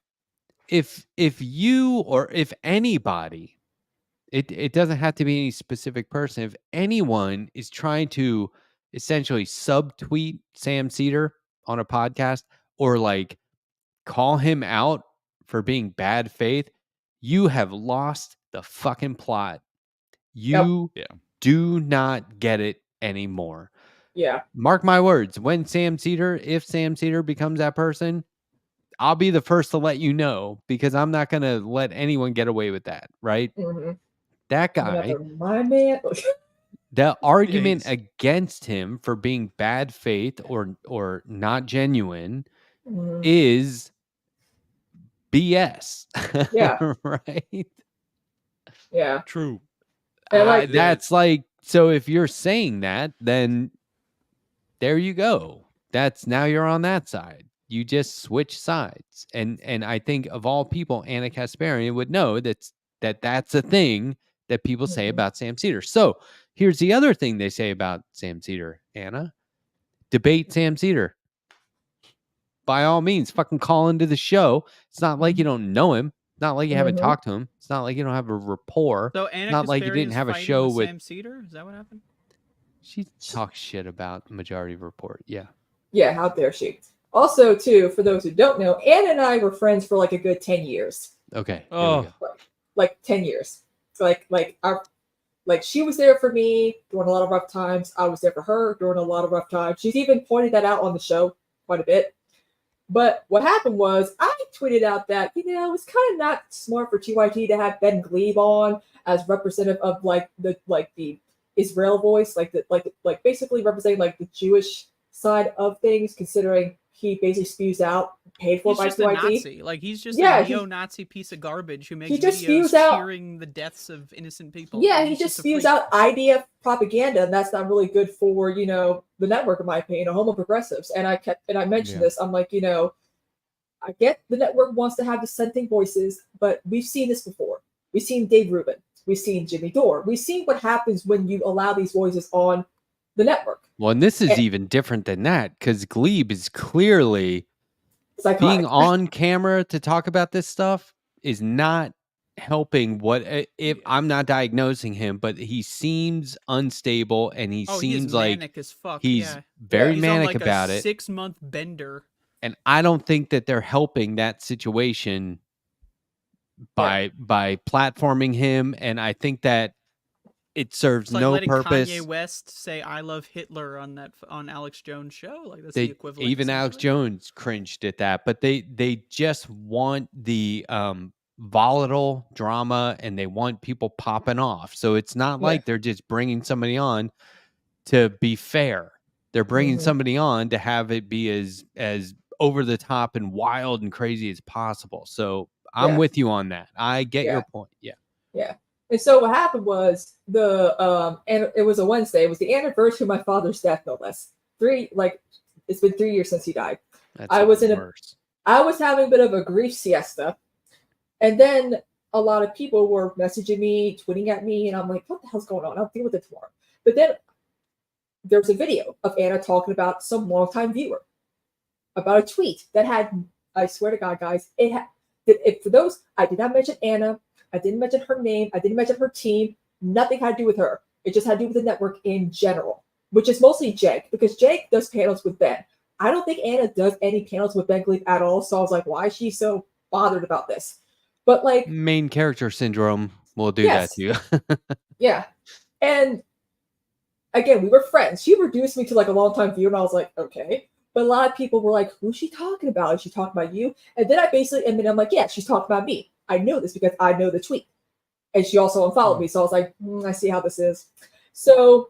if you or if anybody, it doesn't have to be any specific person. If anyone is trying to essentially subtweet Sam Cedar on a podcast or like call him out for being bad faith, you have lost the fucking plot. You do not get it anymore.
Yeah.
Mark my words, if Sam Cedar becomes that person, I'll be the first to let you know, because I'm not going to let anyone get away with that, right? That guy,
my man.
the argument against him for being bad faith or not genuine is BS.
Yeah.
Right?
Yeah.
True.
And
that's like, so if you're saying that, then there you go. Now you're on that side. You just switch sides. And I think of all people, Anna Kasparian would know that's a thing that people say about Sam Cedar. So here's the other thing they say about Sam Cedar, Anna. Debate Sam Cedar. by all means, fucking call into the show. It's not like you don't know him. It's not like you haven't talked to him. It's not like you don't have a rapport.
So Anna
Not like you didn't
Kasparian's
have a
fighting
show
with
with.
Sam Cedar. Is that what happened?
She talks shit about Majority Report. Yeah.
Yeah, how dare she? Also, too, for those who don't know, Anna and I were friends for like a good 10 years.
Okay.
Oh,
Like 10 years. So like she was there for me during a lot of rough times. I was there for her during a lot of rough times. She's even pointed that out on the show quite a bit. But what happened was I tweeted out that, it's kind of not smart for TYT to have Ben Glebe on as representative of the Israel voice, like basically representing like the Jewish side of things, considering he basically spews out paid for
He's
by
just a
TYT.
Nazi. Like he's just
Yeah,
a neo-Nazi piece of garbage who makes
just
videos
spews out-
cheering the deaths of innocent people.
Yeah,
Like,
he
he's
just
a
spews
freak.
out IDF propaganda, and that's not really good for the network, in my opinion, or homo progressives. And I mentioned this. I'm like, I get the network wants to have dissenting voices, but we've seen this before. We've seen Dave Rubin. We've seen Jimmy Dore. We've seen what happens when you allow these voices on the network.
Well, and this is even different than that because Glebe is clearly
Psychotic.
being on camera to talk about this stuff is not helping. If I'm not diagnosing him, but he seems unstable and he
He's
seems like
manic as fuck.
he's very
He's
manic
on like
about
a
it.
6-month bender.
And I don't think that they're helping that situation by platforming him. And I think that it serves
It's like
no
letting
purpose.
Kanye West say "I love Hitler" on Alex Jones' show. Like that's the equivalent.
Even Alex
essentially.
Jones cringed at that, but they just want the volatile drama and they want people popping off. So it's not like they're just bringing somebody on to be fair. They're bringing somebody on to have it be as over the top and wild and crazy as possible. So I'm with you on that. I get your point. Yeah.
Yeah. And so what happened was and it was a Wednesday. It was the anniversary of my father's death, no less. It's been 3 years since he died.
That's
I was
worse.
I was having a bit of a grief siesta, and then a lot of people were messaging me, tweeting at me, and I'm like, "What the hell's going on? I'll deal with it tomorrow." But then there was a video of Anna talking about some longtime viewer about a tweet that had, I swear to God, guys, for those, I did not mention Anna. I didn't mention her name. I didn't mention her team. Nothing had to do with her. It just had to do with the network in general, which is mostly Jake, because Jake does panels with Ben. I don't think Anna does any panels with Ben Glebe at all. So I was like, why is she so bothered about this? But like,
main character syndrome will do that to you.
Yeah. And again, we were friends. She reduced me to like a longtime viewer, and I was like, okay. But a lot of people were like, who's she talking about? Is she talking about you? And then I basically admitted, I'm like, yeah, she's talking about me. I know this because I know the tweet. And she also unfollowed me. So I was like, I see how this is. So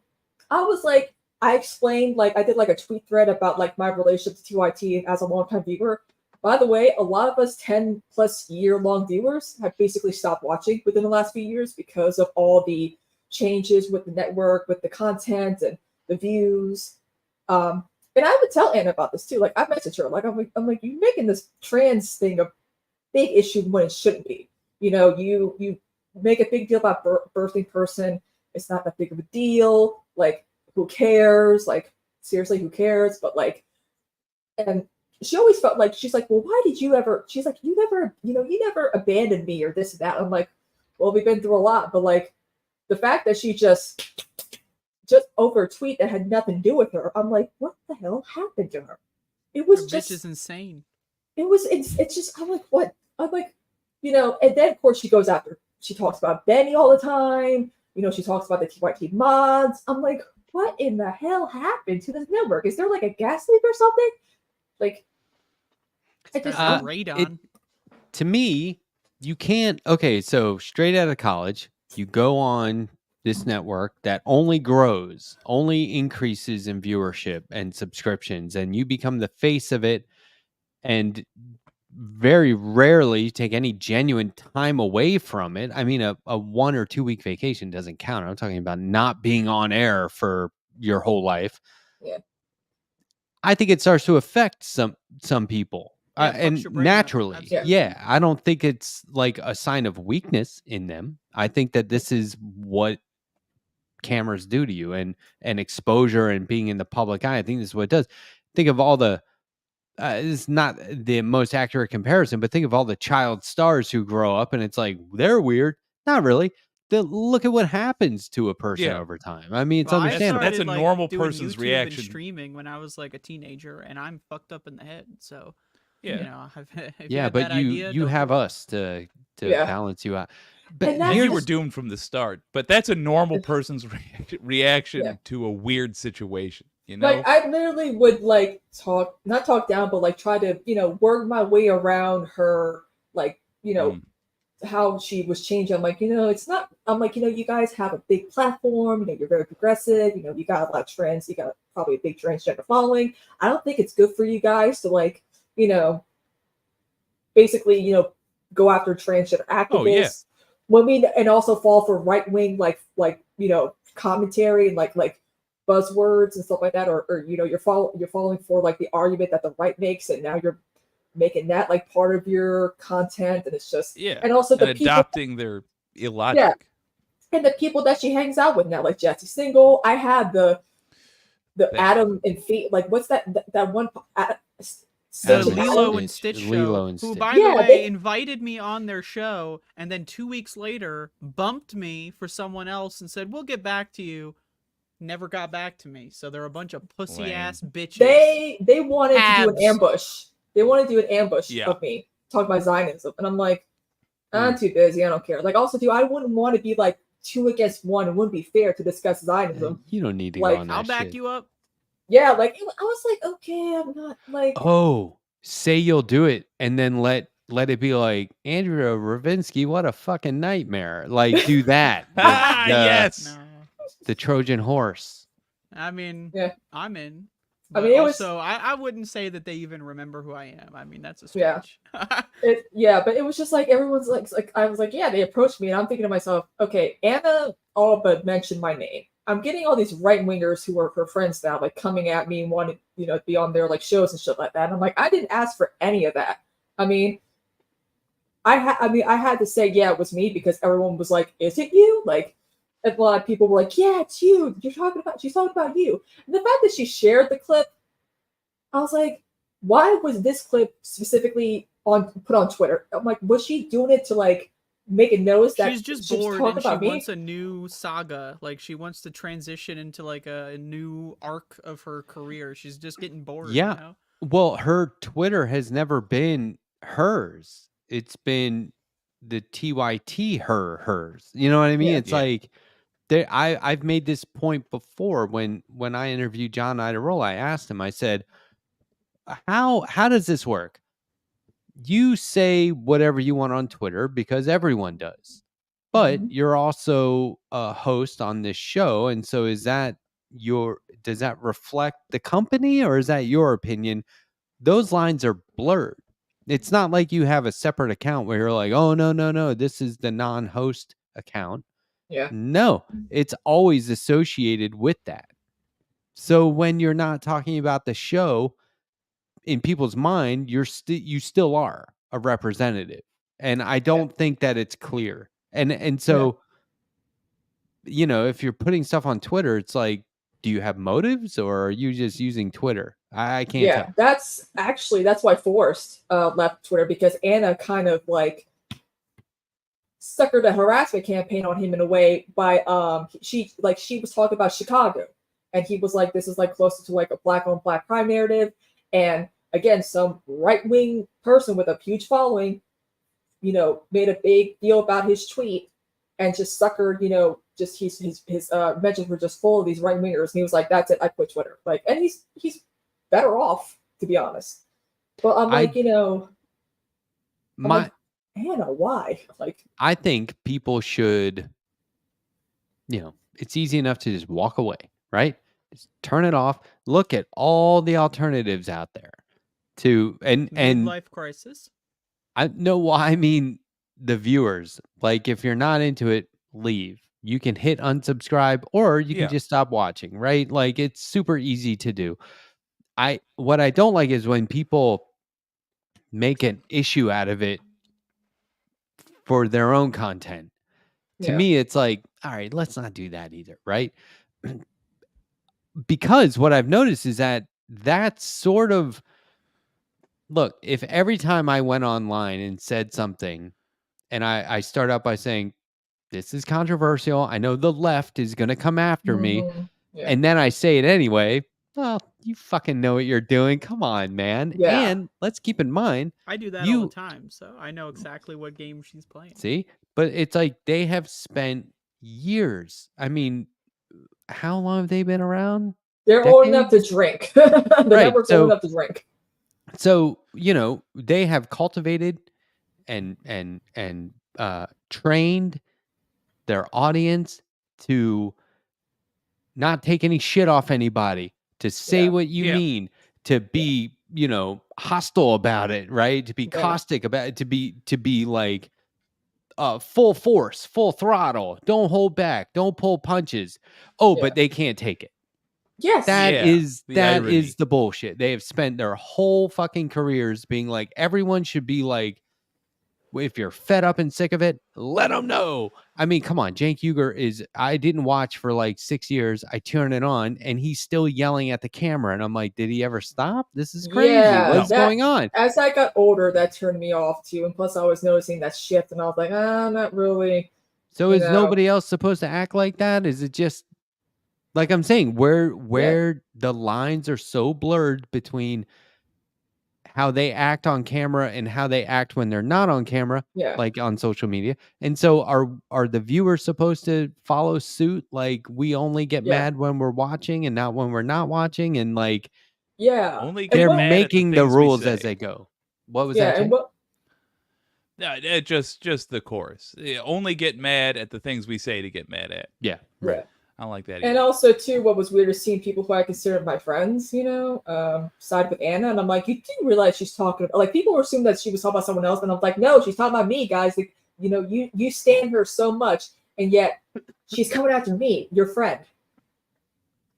I was like, I explained, like, I did like a tweet thread about like my relationship to TYT as a longtime viewer. By the way, a lot of us 10 plus year long viewers have basically stopped watching within the last few years because of all the changes with the network, with the content and the views. And I would tell Anna about this too. Like I messaged her, like I'm like, you're making this trans thing a big issue when it shouldn't be. You make a big deal about birthing person. It's not that big of a deal. Like, who cares? Like, seriously, who cares? But like, and she always felt like, she's like, well, why did you ever? She's like, you never abandoned me or this and that. I'm like, well, we've been through a lot, but like, the fact that she just over a tweet that had nothing to do with her, I'm like, what the hell happened to her? It was
Her
just
bitch is insane.
It's just, I'm like, what? I'm like, and then of course she goes after, she talks about Benny all the time. She talks about the TYT mods. I'm like, what in the hell happened to this network? Is there like a gas leak or something? Like, I just
radon.
To me, you can't. Okay, so straight out of college, you go on this network that only grows, only increases in viewership and subscriptions, and you become the face of it, and very rarely take any genuine time away from it. I mean, a 1 or 2 week vacation doesn't count. I'm talking about not being on air for your whole life.
Yeah.
I think it starts to affect some people.
Yeah,
and
fucks your brain up.
naturally,
Absolutely.
yeah, I don't think it's like a sign of weakness in them. I think that this is what cameras do to you, and exposure and being in the public eye. I think this is what it does. Think of all the it's not the most accurate comparison, but think of all the child stars who grow up and it's like they're weird. Not really. Look at what happens to a person
Yeah.
over time. I mean, it's
Well, I
understandable.
That's a
started, like,
normal
doing
person's
YouTube
reaction.
and streaming when I was like a teenager, and I'm fucked up in the head. So,
Yeah.
you know, if you
Yeah,
had
but
that idea,
you
don't
have
do it.
us to
Yeah.
balance you out. But
And that's
You
here's
were doomed from the start, but that's a normal person's reaction
Yeah.
to a weird situation. You know,
Like I literally would like not talk down, but like try to, work my way around her, like, how she was changing. I'm like, it's not, I'm like, you guys have a big platform, you're very progressive, you got a lot of trends, you got probably a big transgender following. I don't think it's good for you guys to like, basically, go after transgender activists.
Oh, yeah.
And also fall for right wing commentary and like buzzwords and stuff like that, or you're following for like the argument that the right makes, and now you're making that like part of your content, and it's just and also the people
adopting their illogic.
Yeah. And the people that she hangs out with now, like Jesse Single. I had the Adam and Feet, like what's that one
The
Adam
Lilo
and
and Stitch show,
Lilo and
who,
Stitch.
by
Yeah,
the way,
they-
invited me on their show, and then 2 weeks later bumped me for someone else and said, "We'll get back to you." Never got back to me. So they're a bunch of pussy ass bitches.
They wanted to do an
Abs.
ambush. They wanted to do an ambush
Yeah.
of me, talk about Zionism, and I'm like, I'm too busy. I don't care. Like, also, I wouldn't want to be like 2 against 1. It wouldn't be fair to discuss Zionism.
You don't need to
Like,
go on that
I'll back
shit.
you up.
Yeah, like I was like, okay, I'm not like.
Oh, say you'll do it, and then let it be like Andrea Ravinsky. What a fucking nightmare! Like, do that.
Yes.
No.
The Trojan horse.
I mean,
Yeah.
I'm in.
I
But
mean, it was-
also, I wouldn't say that they even remember who I am. I mean, that's a
Yeah.
stretch.
But it was just like everyone's like I was like, yeah, they approached me, and I'm thinking to myself, okay, Anna all but mentioned my name. I'm getting all these right wingers who are her friends now, like coming at me and wanting, to be on their like shows and shit like that. And I'm like, I didn't ask for any of that. I mean, I had to say, yeah, it was me, because everyone was like, is it you? Like, and a lot of people were like, yeah, it's you. She's talking about you. And the fact that she shared the clip, I was like, why was this clip specifically put on Twitter? I'm like, was she doing it to like make a notice that
She's just
she was
bored
talking
and she
about me?
wants a new saga. Like, she wants to transition into like a new arc of her career. She's just getting bored.
Yeah.
You know?
Well, her Twitter has never been hers. It's been the TYT hers. You know what I mean?
Yeah.
It's
Yeah.
like I've made this point before when I interviewed John Idarola. I asked him, I said, how does this work? You say whatever you want on Twitter because everyone does. But
Mhm.
you're also a host on this show, and so does that reflect the company, or is that your opinion? Those lines are blurred. It's not like you have a separate account where you're like, oh, no, this is the non-host account.
Yeah.
No, it's always associated with that. So when you're not talking about the show, in people's mind, you still are a representative. And I don't think that it's clear. And so, if you're putting stuff on Twitter, it's like, do you have motives, or are you just using Twitter? I can't tell.
That's why Forrest left Twitter, because Anna kind of like suckered a harassment campaign on him in a way by she was talking about Chicago, and he was like, this is like closer to like a black on black crime narrative, and again, some right wing person with a huge following, made a big deal about his tweet and just suckered, just his mentions were just full of these right wingers, and he was like, that's it, I quit Twitter. Like, and he's better off, to be honest. But I'm like, Anna, why? Like,
I think people should, it's easy enough to just walk away, right? Just turn it off. Look at all the alternatives out there. And
Midlife crisis.
I mean the viewers. Like, if you're not into it, leave. You can hit unsubscribe, or you can just stop watching, right? Like, it's super easy to do. What I don't like is when people make an issue out of it for their own content. To me, it's like, all right, let's not do that either, right? Because what I've noticed is that that's sort of look, if every time I went online and said something, and I start out by saying, this is controversial, I know the left is going to come after me,
Yeah.
and then I say it anyway, well, you fucking know what you're doing. Come on, man.
Yeah.
And let's keep in mind,
I do that all the time, so I know exactly what game she's playing.
see, but it's like they have spent years. I mean, how long have they been around?
They're old enough to drink. The network's old enough to drink.
So, they have cultivated and trained their audience to not take any shit off anybody, to say what you mean, to be, hostile about it, right? To be caustic about it, to be like full force, full throttle, don't hold back, don't pull punches. But they can't take it.
Yes.
That is
irony.
the bullshit. They have spent their whole fucking careers being like, everyone should be like, if you're fed up and sick of it, let them know. I mean, come on. Cenk Uygur I didn't watch for like 6 years. I turned it on and he's still yelling at the camera. And I'm like, did he ever stop? This is crazy.
Yeah,
What's going on?
As I got older, that turned me off too. And plus I was noticing that shift and I was like, not really.
So is nobody else supposed to act like that? Is it just like I'm saying, where the lines are so blurred between how they act on camera and how they act when they're not on camera, like on social media. And so are the viewers supposed to follow suit? Like we only get mad when we're watching and not when we're not watching, and like
only
they're
mad
making
at
the
things we
rules
say.
as they go. What was that?
And
No, just the chorus. Only get mad at the things we say to get mad at.
Yeah,
right.
I don't like that.
And also, too, what was weird is seeing people who I considered my friends, side with Anna, and I'm like, you do realize she's talking about, like, people assume that she was talking about someone else, and I'm like, no, she's talking about me, guys. Like, you stand her so much, and yet she's coming after me, your friend.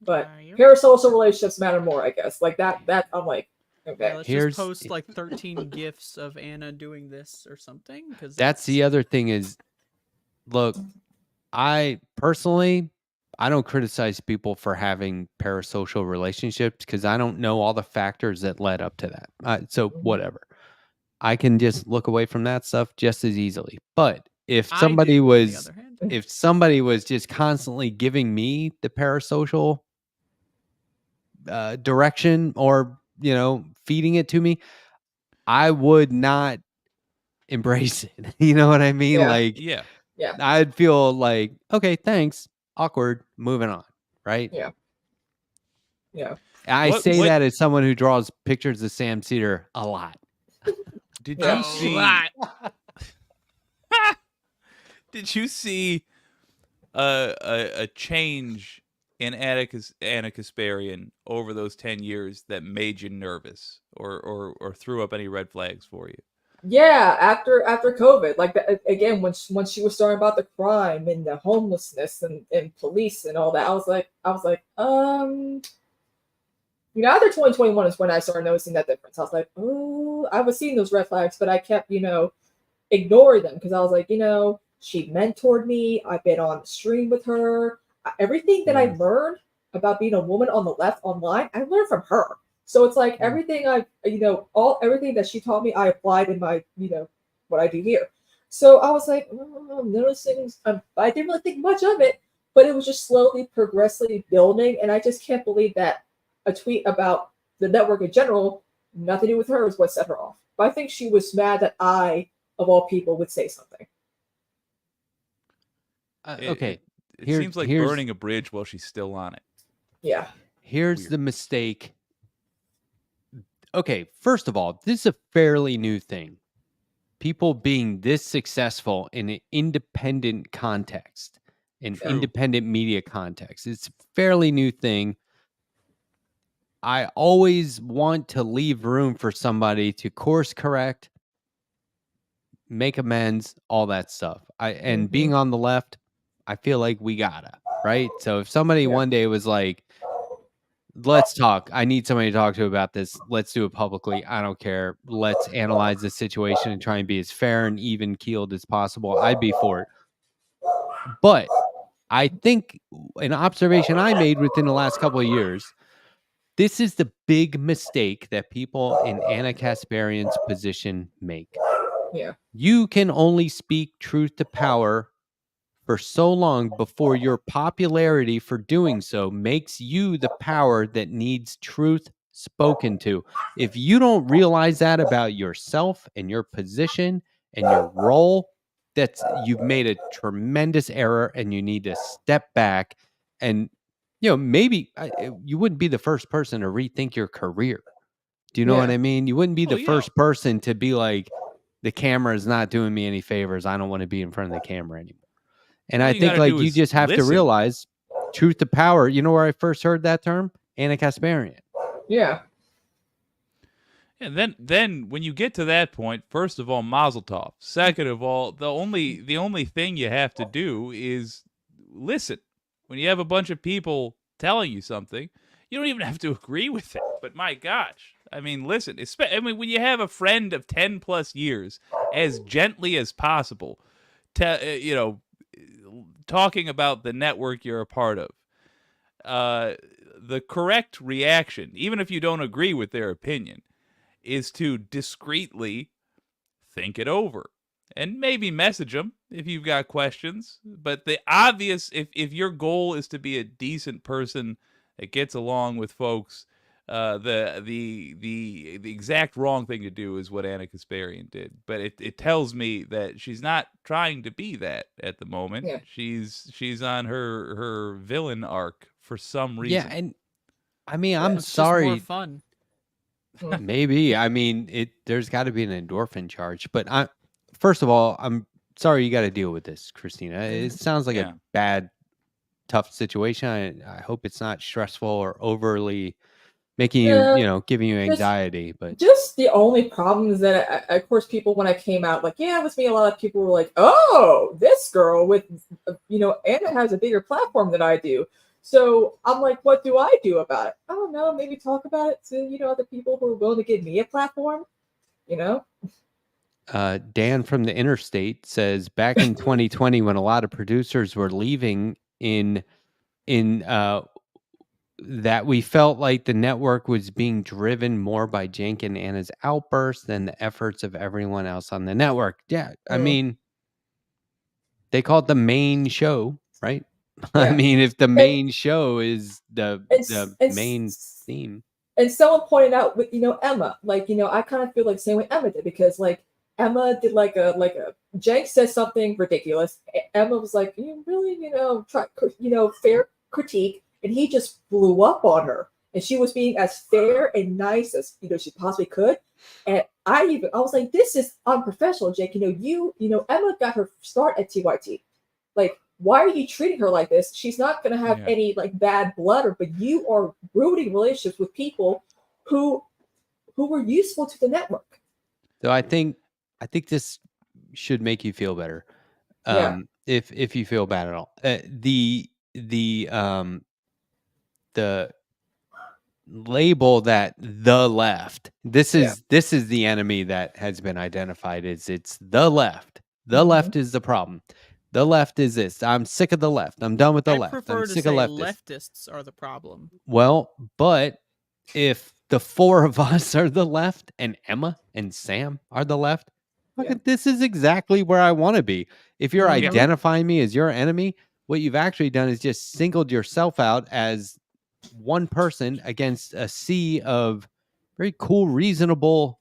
But parasocial relationships matter more, I guess. Like that I'm like, okay.
Yeah, let's just post like 13 gifs of Anna doing this or something. Because
that's the other thing is, look, I personally, I don't criticize people for having parasocial relationships because I don't know all the factors that led up to that. So whatever. I can just look away from that stuff just as easily. But if somebody was just constantly giving me the parasocial direction or, feeding it to me, I would not embrace it. You know what I mean?
Yeah.
I'd feel like, okay, thanks. Awkward, moving on, right?
Yeah.
I say that as someone who draws pictures of Sam Cedar a lot.
Did you see? Did you see a change in Anna Kasparian over those 10 years that made you nervous or threw up any red flags for you?
Yeah, after COVID, like again, when she was starting about the crime and the homelessness and police and all that, I was like, after 2021 is when I started noticing that difference. I was like, oh, I was seeing those red flags, but I kept, ignoring them because I was like, she mentored me. I've been on stream with her. Everything that I learned about being a woman on the left online, I learned from her. So it's like everything everything that she taught me, I applied in my, what I do here. So I was like, I'm noticing, I didn't really think much of it, but it was just slowly, progressively building. And I just can't believe that a tweet about the network in general, nothing to do with her, is what set her off. But I think she was mad that I, of all people, would say something.
Okay.
It seems like burning a bridge while she's still on it.
Yeah.
Here's the mistake. Okay, first of all, this is a fairly new thing. People being this successful in an independent context, independent media context. It's a fairly new thing. I always want to leave room for somebody to course correct, make amends, all that stuff. And being on the left, I feel like we gotta, right? So if somebody one day was like, let's talk, I need somebody to talk to about this, let's do it publicly, I don't care, let's analyze the situation and try and be as fair and even keeled as possible, I'd be for it. But I think an observation I made within the last couple of years, This is the big mistake that people in Anna Kasparian's position make.
Yeah.
You can only speak truth to power for so long before your popularity for doing so makes you the power that needs truth spoken to. If you don't realize that about yourself and your position and your role, you've made a tremendous error, and you need to step back. And maybe you wouldn't be the first person to rethink your career. Do you know what
Yeah.
I mean? You wouldn't be the
yeah.
first person to be like, the camera is not doing me any favors. I don't want to be in front of the camera anymore. And
All
I
you
think
gotta
like
do
you
is
just have to
listen.
realize truth to power. You know where I first heard that term? Anna Kasparian.
Yeah.
And then when you get to that point, first of all, Mazel Tov. Second of all, the only thing you have to do is listen. When you have a bunch of people telling you something, you don't even have to agree with it. But my gosh, I mean, listen. When you have a friend of 10 plus years, as gently as possible, talking about the network you're a part of, the correct reaction, even if you don't agree with their opinion, is to discreetly think it over and maybe message them if you've got questions. But the obvious, if your goal is to be a decent person that gets along with folks, the exact wrong thing to do is what Anna Kasparian did. But it tells me that she's not trying to be that at the moment.
Yeah.
She's on her villain arc for some reason.
Yeah, and I mean, I'm
It's just more
sorry.
fun.
Maybe. I mean, there's got to be an endorphin charge. But first of all, I'm sorry you got to deal with this, Christina. It sounds like
Yeah.
a bad, tough situation. I hope it's not stressful or overly making you, giving you anxiety. But
Just the only problem is that, of course, people, when I came out, like, yeah, it was me, a lot of people were like, oh, this girl with, Anna has a bigger platform than I do. So I'm like, what do I do about it? I don't know. Maybe talk about it to, other people who are willing to give me a platform,
Dan from the Interstate says back in 2020, when a lot of producers were leaving in that we felt like the network was being driven more by Jank and Anna's outbursts than the efforts of everyone else on the network. Yeah, I mean, they call it the main show, right? I
Yeah.
mean, if the main show is the
and
main theme.
And someone pointed out with Emma, like I kind of feel like the same way Emma did, because like Emma did like a Jank says something ridiculous. Emma was like, you really try fair critique, and he just blew up on her, and she was being as fair and nice as she possibly could. And I was like, this is unprofessional, Jake. Emma got her start at TYT. Like, why are you treating her like this? She's not going to have any like bad blood, but you are ruining relationships with people who were useful to the network.
So I think this should make you feel better. If you feel bad at all. The label that the left, this is the enemy that has been identified. It's the left. The left is the problem. The left is this. I'm sick of the left. I'm done with the left.
prefer
I'm
to
sick
say
of leftists.
leftists are the problem.
Well, but if the four of us are the left and Emma and Sam are the left, this is exactly where I want to be. If you're identifying me as your enemy, what you've actually done is just singled yourself out as one person against a sea of very cool, reasonable,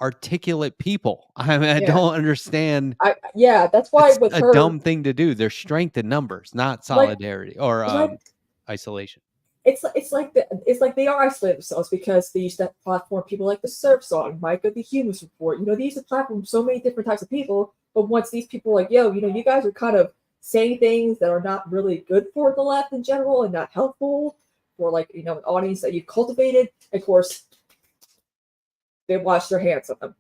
articulate people. I mean, I don't understand.
That's why
it's
with
a
her,
dumb thing to do. There's strength in numbers, not solidarity or isolation.
It's like they are isolating themselves because they use that platform. People like the Surf Song, Micah the Humus Report. They use the platform so many different types of people. But once these people are like, yo, you guys are kind of saying things that are not really good for the left in general and not helpful for like an audience that you've cultivated. Of course, they wash their hands of them.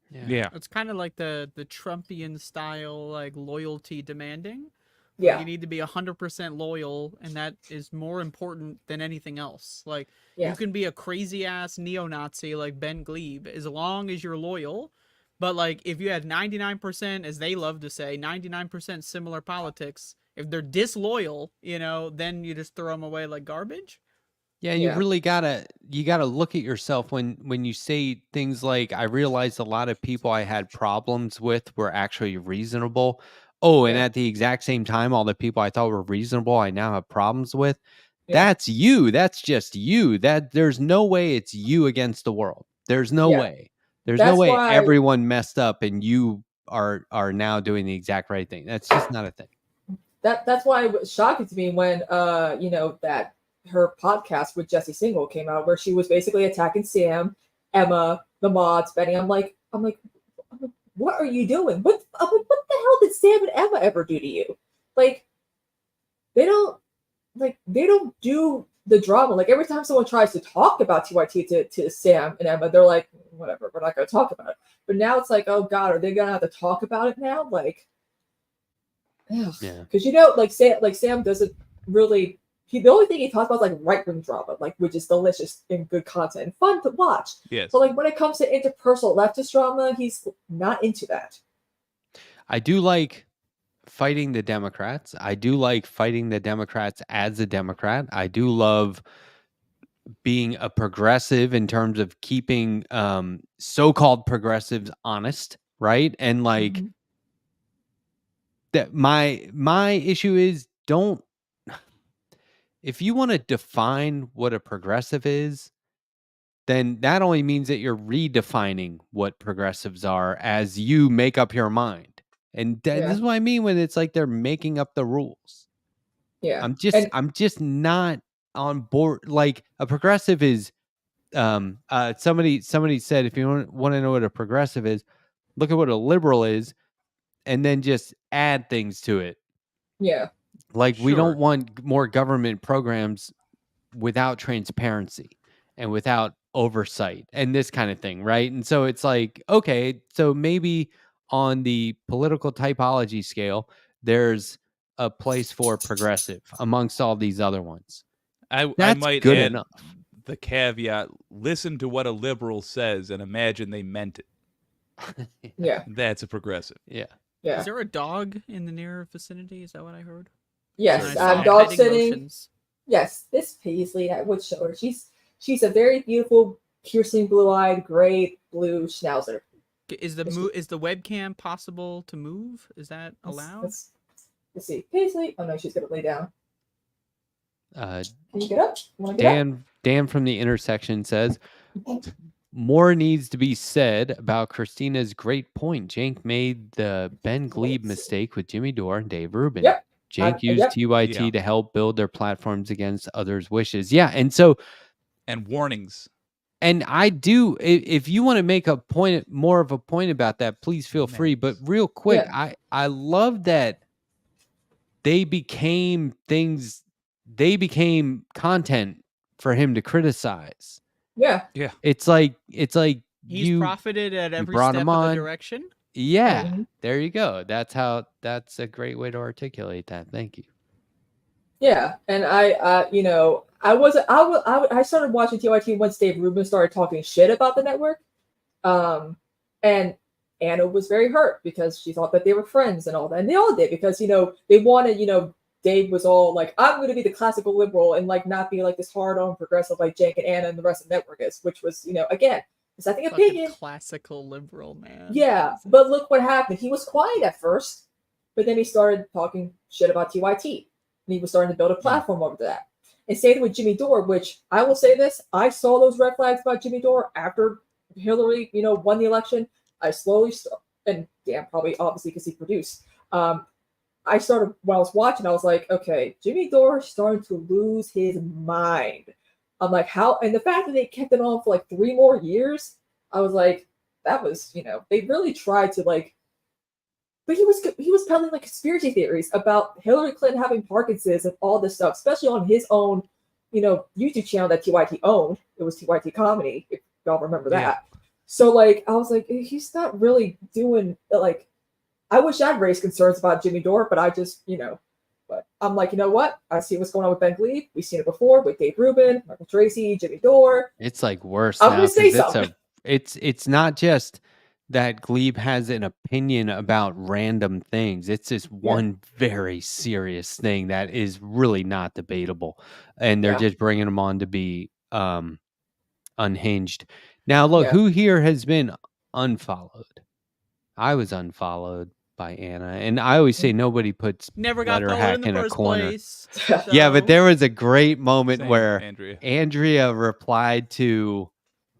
Yeah.
It's kind of like the Trumpian style, like loyalty demanding.
Yeah.
You need to be 100% loyal, and that is more important than anything else. Like, you can be a crazy-ass neo-Nazi like Ben Glebe, as long as you're loyal. But, like, if you had 99%, as they love to say, 99% similar politics, If they're disloyal, then you just throw them away like garbage.
Yeah, you
Yeah.
really gotta look at yourself when you say things like, I realized a lot of people I had problems with were actually reasonable. Oh, and
Yeah.
at the exact same time, all the people I thought were reasonable, I now have problems with.
Yeah.
That's you. That's just you. That there's no way it's you against the world. There's no
Yeah.
way. There's no
That's
way
why
everyone messed up and you are now doing the exact right thing. That's just not a thing.
that's why it was shocking to me when that her podcast with Jesse Single came out, where she was basically attacking Sam, Emma, the mods, Benny. I'm like, what are you doing? What the hell did Sam and Emma ever do to you? Like, they don't do the drama. Like, every time someone tries to talk about TYT to Sam and Emma, they're like, whatever, we're not going to talk about it. But now it's like, oh God, are they going to have to talk about it now? Like, yeah, because Sam doesn't really. The only thing he talks about is like right-wing drama, like, which is delicious and good content and fun to watch.
Yes.
But like when it comes to interpersonal leftist drama, he's not into that.
I do like fighting the Democrats. I do like fighting the Democrats as a Democrat. I do love being a progressive in terms of keeping so-called progressives honest, right? And like
Mhm.
that my issue is, don't, if you want to define what a progressive is, then that only means that you're redefining what progressives are as you make up your mind. And this
Yeah.
is what I mean when it's like they're making up the rules.
Yeah.
I'm
And
just not on board. Like, a progressive is somebody said, if you want to know what a progressive is, look at what a liberal is and then just add things to it.
yeah.
Like, we
Sure.
don't want more government programs without transparency and without oversight and this kind of thing, right? And so it's like, okay, so maybe on the political typology scale, there's a place for progressive amongst all these other ones.
I
That's
might
good
add
enough.
the caveat: listen to what a liberal says and imagine they meant it.
Yeah.
That's a progressive.
Yeah.
Yeah.
Is there a dog in the near vicinity? Is that what I heard?
Yes.
Sure.
I'm
Dog
dog
petting
sitting.
motions.
Yes, this Paisley, I would show her. She's a very beautiful, piercing blue-eyed, gray blue schnauzer.
Is the webcam possible to move? Is that allowed?
Let's see. Paisley. Oh no, she's gonna lay down.
Uh,
Can you get up? Want to get
Dan from the intersection says, more needs to be said about Christina's great point. Jank made the Ben Glebe mistake with Jimmy Dore and Dave Rubin.
Yep.
Jank used
yep.
TYT
Yeah.
to help build their platforms against others' wishes. Yeah, and so,
And warnings.
and I do, if you want to make more of a point about that, please feel free. But real quick,
Yeah.
I love that they became content for him to criticize.
Yeah.
Yeah.
It's like
He's
you
profited at every
brought
step
him
of the
on.
direction.
Yeah,
Mhm.
there you go. That's a great way to articulate that. Thank you.
Yeah, and I started watching TYT once Dave Rubin started talking shit about the network, and Anna was very hurt because she thought that they were friends and all that, and they all did because they wanted Dave was all like, I'm going to be the classical liberal and like not be like this hard on progressive like Jake and Anna and the rest of the network is, which was again dissenting opinion.
Classical liberal man.
Yeah, but look what happened. He was quiet at first, but then he started talking shit about TYT. And he was starting to build a platform over that. And same with Jimmy Dore, which I will say this, I saw those red flags about Jimmy Dore after Hillary, won the election. I slowly, and Dan probably obviously because he produced. I started, when I was watching, I was like, okay, Jimmy Dore starting to lose his mind. I'm like, how? And the fact that they kept it on for like 3 more years, I was like, that was, they really tried to like. But he was peddling like conspiracy theories about Hillary Clinton having Parkinson's and all this stuff, especially on his own, YouTube channel that TYT owned. It was TYT Comedy, if y'all remember that.
Yeah.
So like, I was like, he's not really doing like. I wish I'd raised concerns about Jimmy Dore, but I just, but I'm like, you know what? I see what's going on with Ben Glebe. We've seen it before with Dave Rubin, Michael Tracy, Jimmy Dore.
It's like worse
I'm
now.
gonna say
'Cause
something.
it's not just that Glebe has an opinion about random things. It's this one very serious thing that is really not debatable, and they're just bringing him on to be unhinged. Now, look, who here has been unfollowed? I was unfollowed by Anna, and I always say nobody puts
Never got
letter
followed
hack
in the
in a
first
corner.
place.
Yeah, but
so-
there was a great moment
Same,
where
Andrea.
Andrea replied to.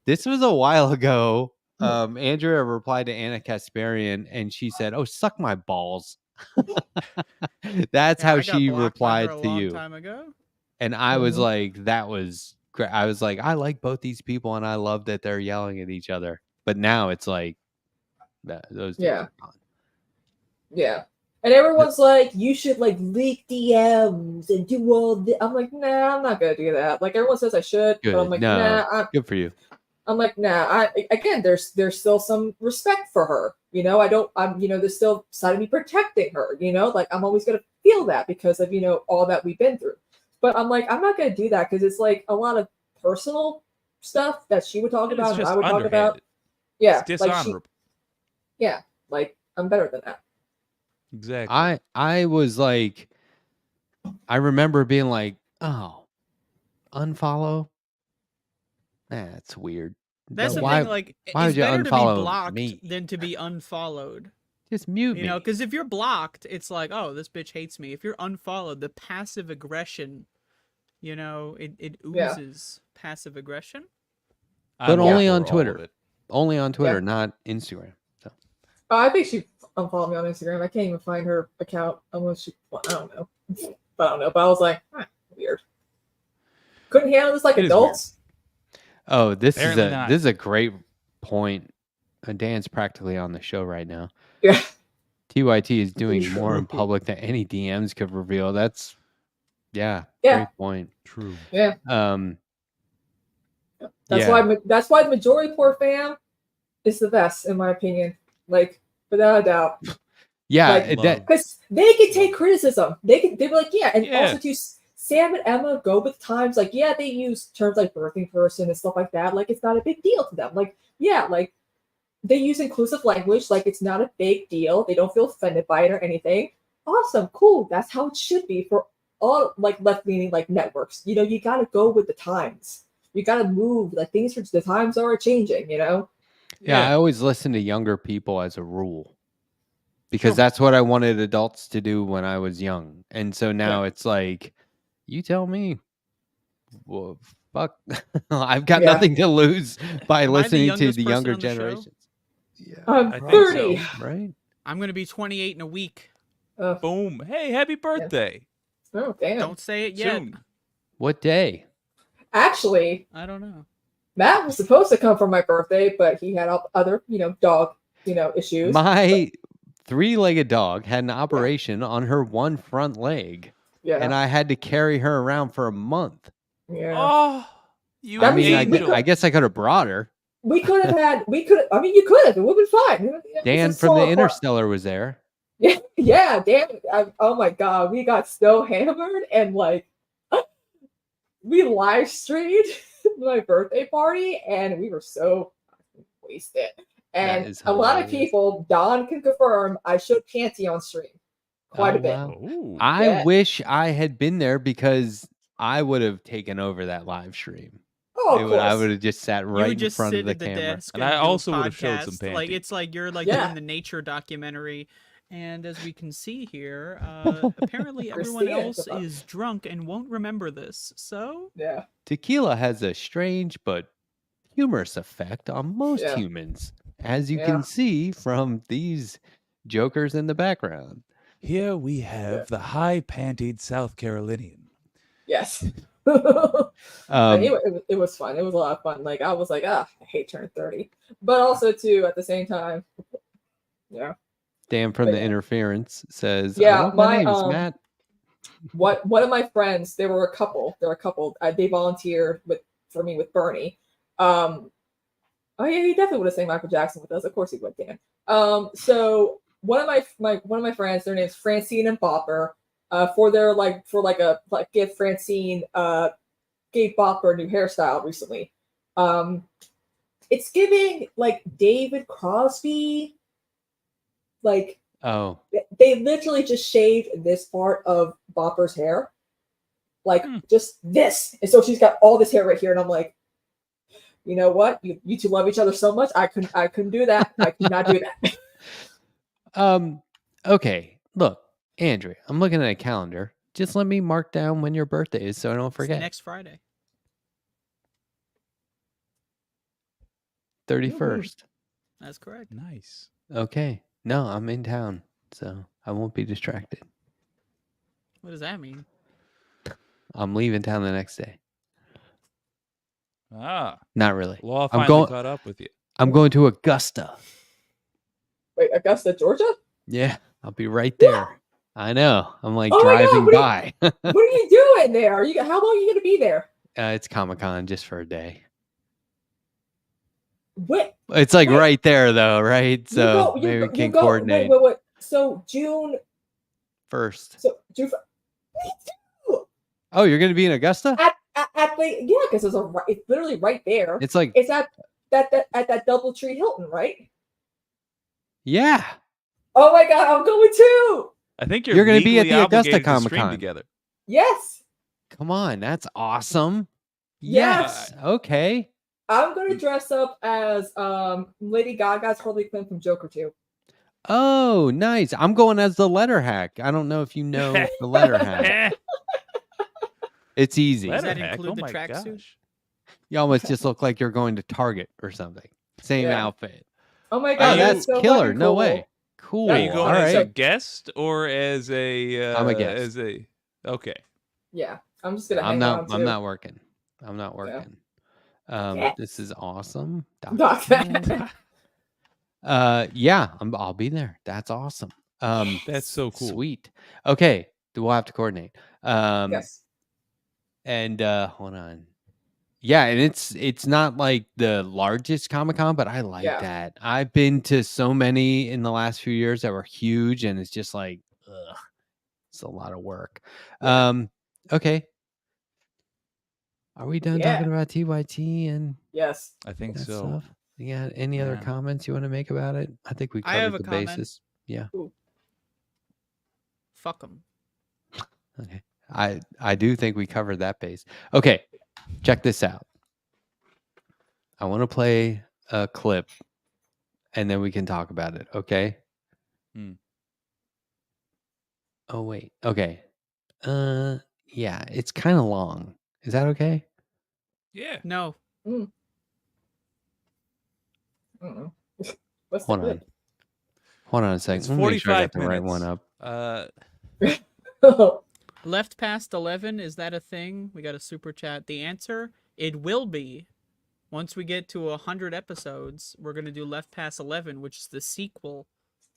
This was a while ago. Andrea replied to Anna Kasparian, and she said, "Oh, suck my balls." That's
Yeah,
how
I got
she
blocked by her
replied
a
to
long
you.
time ago.
And I was like, that was great. I was like, I like both these people, and I love that they're yelling at each other. But now it's like, those days are gone.
Yeah. And everyone's like, you should like leak DMs and do all this. I'm like, nah, I'm not gonna do that. Like everyone says I should,
Good.
but I'm like,
No,
nah.
good for you.
I'm like, nah. Again, there's still some respect for her. You know, there's still side of me protecting her. You know, like I'm always gonna feel that because of all that we've been through. But I'm like, I'm not gonna do that because it's like a lot of personal stuff that she would talk about and I would talk about. Yeah,
It's dishonorable.
Like I'm better than that.
Exactly.
I was like, I remember being like, oh, unfollow. That's weird.
That's the
why,
thing. Like,
why
it's
would you
better to be
unfollow
blocked
me?
than to be unfollowed.
Just mute me.
You know, because if you're blocked, it's like, oh, this bitch hates me. If you're unfollowed, the passive aggression, it oozes passive aggression.
But
I'm
only
all
on
for all of
Twitter.
it.
Only on Twitter, not Instagram. So.
I think she unfollowed me on Instagram. I can't even find her account unless I don't know. But I was like, weird. Couldn't handle this like
It is
adults.
Oh, this
Apparently not.
is a great point. Dan's practically on the show right now.
Yeah.
TYT is doing more in public than any DMs could reveal. That's great point.
True.
Yeah. That's why the majority report fam is the best in my opinion. Like without a doubt.
Yeah,
because they can take criticism. They'd be like, also too, Sam and Emma go with times. Like, they use terms like birthing person and stuff like that. Like, it's not a big deal to them. Like, like they use inclusive language. Like, it's not a big deal. They don't feel offended by it or anything. Awesome, cool. That's how it should be for all like left-leaning like networks. You got to go with the times. You got to move. Like the times are changing.
Yeah, I always listen to younger people as a rule. Because that's what I wanted adults to do when I was young. And so now it's like, you tell me. Well, fuck. I've got nothing to lose by listening to the younger generations.
Yeah, I'm 30.
So.
Right?
I'm going to be 28 in a week.
Boom. Hey, happy birthday.
Yeah. Oh, damn.
Don't say it yet.
Soon.
What day?
Actually,
I don't know.
Matt was supposed to come for my birthday, but he had other, dog, issues.
My 3-legged dog had an operation on her one front leg. Yeah. And I had to carry her around for a month.
Yeah.
Oh,
I guess I could have brought her.
You could have. It would have been fine.
Dan from the Interstellar was there.
Yeah, Dan. Oh my God, we got so hammered and like we live streamed my birthday party and we were so wasted. And a lot of people, Don can confirm, I showed Panty on stream quite a bit.
Wow. I wish I had been there because I would have taken over that live stream.
Oh, of course.
I would have just sat right in front of the camera.
And I
also would have showed some Panty.
Like it's like you're like doing the nature documentary. And as we can see here, apparently everyone else is drunk and won't remember this. So
tequila has a strange but humorous effect on most humans, as you can see from these jokers in the background.
Here we have the high-pantied South Carolinian.
Yes. It was fun. It was a lot of fun. Like I was like, I hate turning 30, but also too at the same time,
Dan from the Interference says,
my
name is Matt.
One of my friends, they were a couple. They volunteered for me with Bernie. Oh yeah, he definitely would have sang Michael Jackson with us. Of course he would, Dan. So one of my friends, their name's Francine and Bopper. Give Francine gave Bopper a new hairstyle recently. it's giving like David Crosby. Like,
Oh,
they literally just shaved this part of Bopper's hair, like just this, and so she's got all this hair right here, and I'm like, you know what? You two love each other so much. I couldn't do that. I could not do that.
Okay. Look, Andrea, I'm looking at a calendar. Just let me mark down when your birthday is so I don't
It's
forget.
next Friday.
31st.
That's correct.
Nice.
Okay. No, I'm in town, so I won't be distracted.
What does that mean?
I'm leaving town the next day.
Ah,
Not really.
law
I'm
finally
going.
caught up with you.
I'm going to Augusta.
Wait, Augusta, Georgia?
Yeah, I'll be right there. I know. I'm like
Oh my God,
driving by.
What are you doing there? How long are you gonna be there?
It's Comic-Con just for a day.
What?
It's like
Wait.
right there, though, right? So maybe we can coordinate.
Wait. So June
1st.
So June. Me too.
Oh, you're going to be in Augusta?
At the because it's literally right there.
It's like,
It's at that DoubleTree Hilton, right?
yeah.
Oh my God, I'm going too.
I think
You're gonna be at
legally
the Augusta
obligated to stream
Comic-Con.
together.
Yes.
Come on, that's awesome.
Yes.
Okay.
I'm gonna dress up as Lady Gaga's Harley Quinn from Joker 2.
Oh, nice. I'm going as the letter hack. I don't know if you know the letter hack. It's easy.
Does
Letter
that
hack?
include
Oh
the
my
tracksuit?
gosh.
You almost just look like you're going to Target or something. Same
Yeah.
outfit.
Oh my
Oh,
God,
that's
so
killer.
fucking
No
cool.
way. Cool.
Are you going
All
as a
right.
guest or as a?
I'm a guest.
Okay.
Yeah, I'm just gonna
I'm
hang
not.
on
I'm
too.
not working. I'm not working.
Yes.
This is awesome.
Doc.
Yeah, I'll be there. That's awesome.
That's so cool.
Sweet. Okay, we'll have to coordinate.
Yes.
And hold on. Yeah, and it's not like the largest Comic-Con, but I like
Yeah.
that. I've been to so many in the last few years that were huge, and it's just like, ugh, it's a lot of work.
Yeah.
Okay. Are we done
Yeah.
talking about TYT and
Yes.
I think
that
so.
stuff? You got any other
Yeah.
comments you want to make about it? I think we
I have
covered
a
the
comment.
basis. Yeah.
Fuck them.
Okay. I do think we covered that base. Okay. Check this out. I want to play a clip and then we can talk about it. Okay. Oh, wait. Okay. Yeah, it's kind of long. Is that okay?
Yeah.
No.
What's
Hold
the
on. Hold on a second.
It's
Let me make sure I got
45
the right
minutes.
one up.
clip?
Left past 11, is that a thing? We got a super chat. The answer, it will be. Once we get to 100 episodes, we're going to do Left Past 11, which is the sequel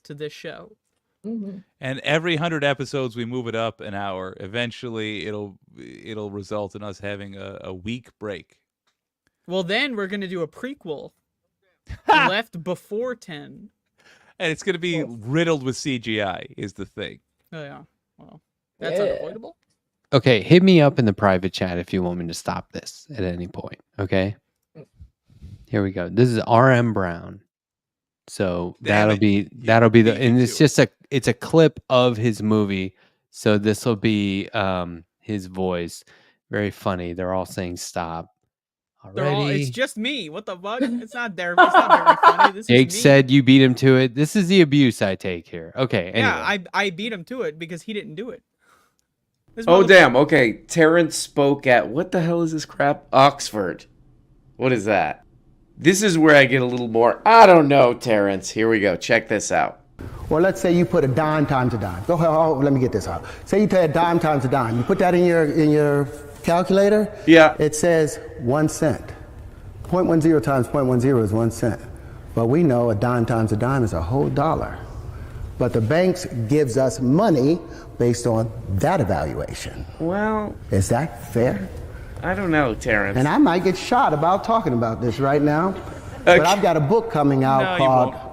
to this show.
And every 100 episodes, we move it up an hour. Eventually, it'll result in us having a week break.
Well, then we're going to do a prequel. Left before 10.
And it's going to be riddled with CGI, is the thing.
Oh, yeah. Well, that's
Yeah.
unavoidable.
Okay, hit me up in the private chat if you want me to stop this at any point. Okay. Here we go. This is RM Brown. So that'll be the,
beat me
and it's
to it.
just it's a clip of his movie. So this will be his voice. Very funny. They're all saying stop. Already.
It's just me. What the fuck? It's not very funny. This
Jake
is me.
said you beat him to it. This is the abuse I take here. Okay. Anyway.
Yeah, I beat him to it because he didn't do it. This
Oh,
motherfucker-
damn. Okay. Terrence spoke at, what the hell is this crap? Oxford. What is that? This is where I get a little more, I don't know, Terrence. Here we go. Check this out.
Well, let's say you put a dime times a dime. Go ahead, let me get this out. Say you pay a dime times a dime. You put that in your calculator.
Yeah.
It says 1 cent. 0.10 times 0.10 is 1 cent. But we know a dime times a dime is a whole dollar. But the banks gives us money based on that evaluation.
Well,
Is that fair?
I don't know, Terrence.
And I might get shot about talking about this right now. But I've got a book coming out
No, you
called
won't.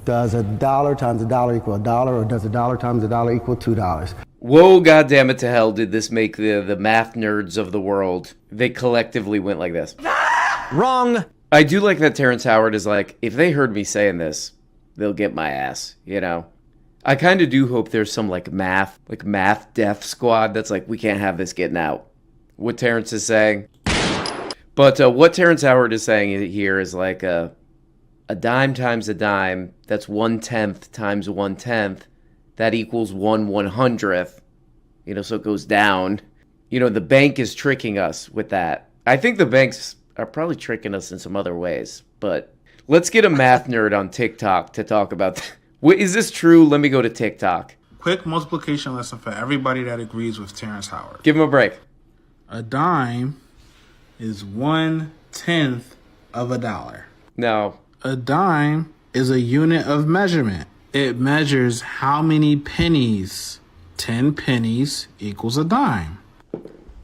Does a dollar times a dollar equal a dollar, or does a dollar times a dollar equal $2?
Whoa, goddammit to hell, did this make the math nerds of the world? They collectively went like this.
Wrong.
I do like that Terrence Howard is like, if they heard me saying this, they'll get my ass, you know? I kind of do hope there's some like math death squad that's like, we can't have this getting out. What Terrence is saying. But what Terrence Howard is saying here is like a dime times a dime, that's 1/10 times 1/10, that equals 1/100th. You know, so it goes down. You know, the bank is tricking us with that. I think the banks are probably tricking us in some other ways. But let's get a math nerd on TikTok to talk about that. Is this true? Let me go to TikTok.
Quick multiplication lesson for everybody that agrees with Terrence Howard.
Give him a break.
A dime is 1/10 of a dollar.
No.
A dime is a unit of measurement. It measures how many pennies. 10 pennies equals a dime.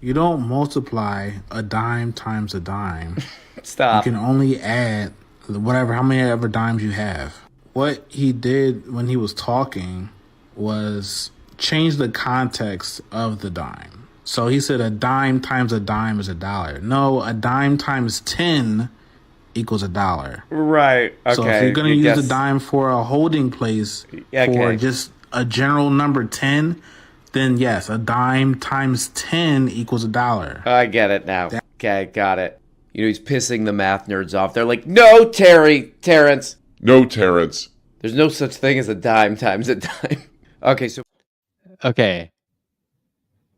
You don't multiply a dime times a dime.
Stop.
You can only add how many ever dimes you have. What he did when he was talking was change the context of the dime. So he said a dime times a dime is a dollar. No, a dime times 10 equals a dollar.
Right. Okay.
So if you're going to use a dime for a holding place for just a general number 10, then yes, a dime times 10 equals a dollar.
I get it now. Okay, got it. You know, he's pissing the math nerds off. They're like, no, Terrence.
No, Terrence.
There's no such thing as a dime times a dime. Okay, so.
Okay.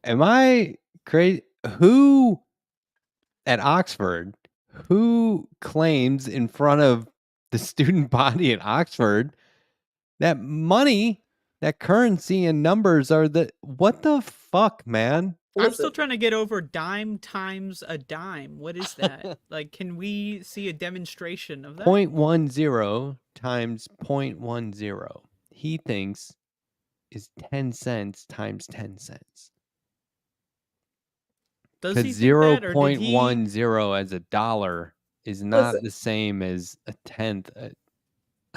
Am I crazy? Who at Oxford, who claims in front of the student body at Oxford that money, that currency and numbers are what the fuck, man?
I'm still trying to get over dime times a dime. What is that? Like, can we see a demonstration of that?
0.10 times 0.10. He thinks is 10 cents times 10 cents.
Does he
Because
think that, or did
0.10 as a dollar is not the same as a tenth.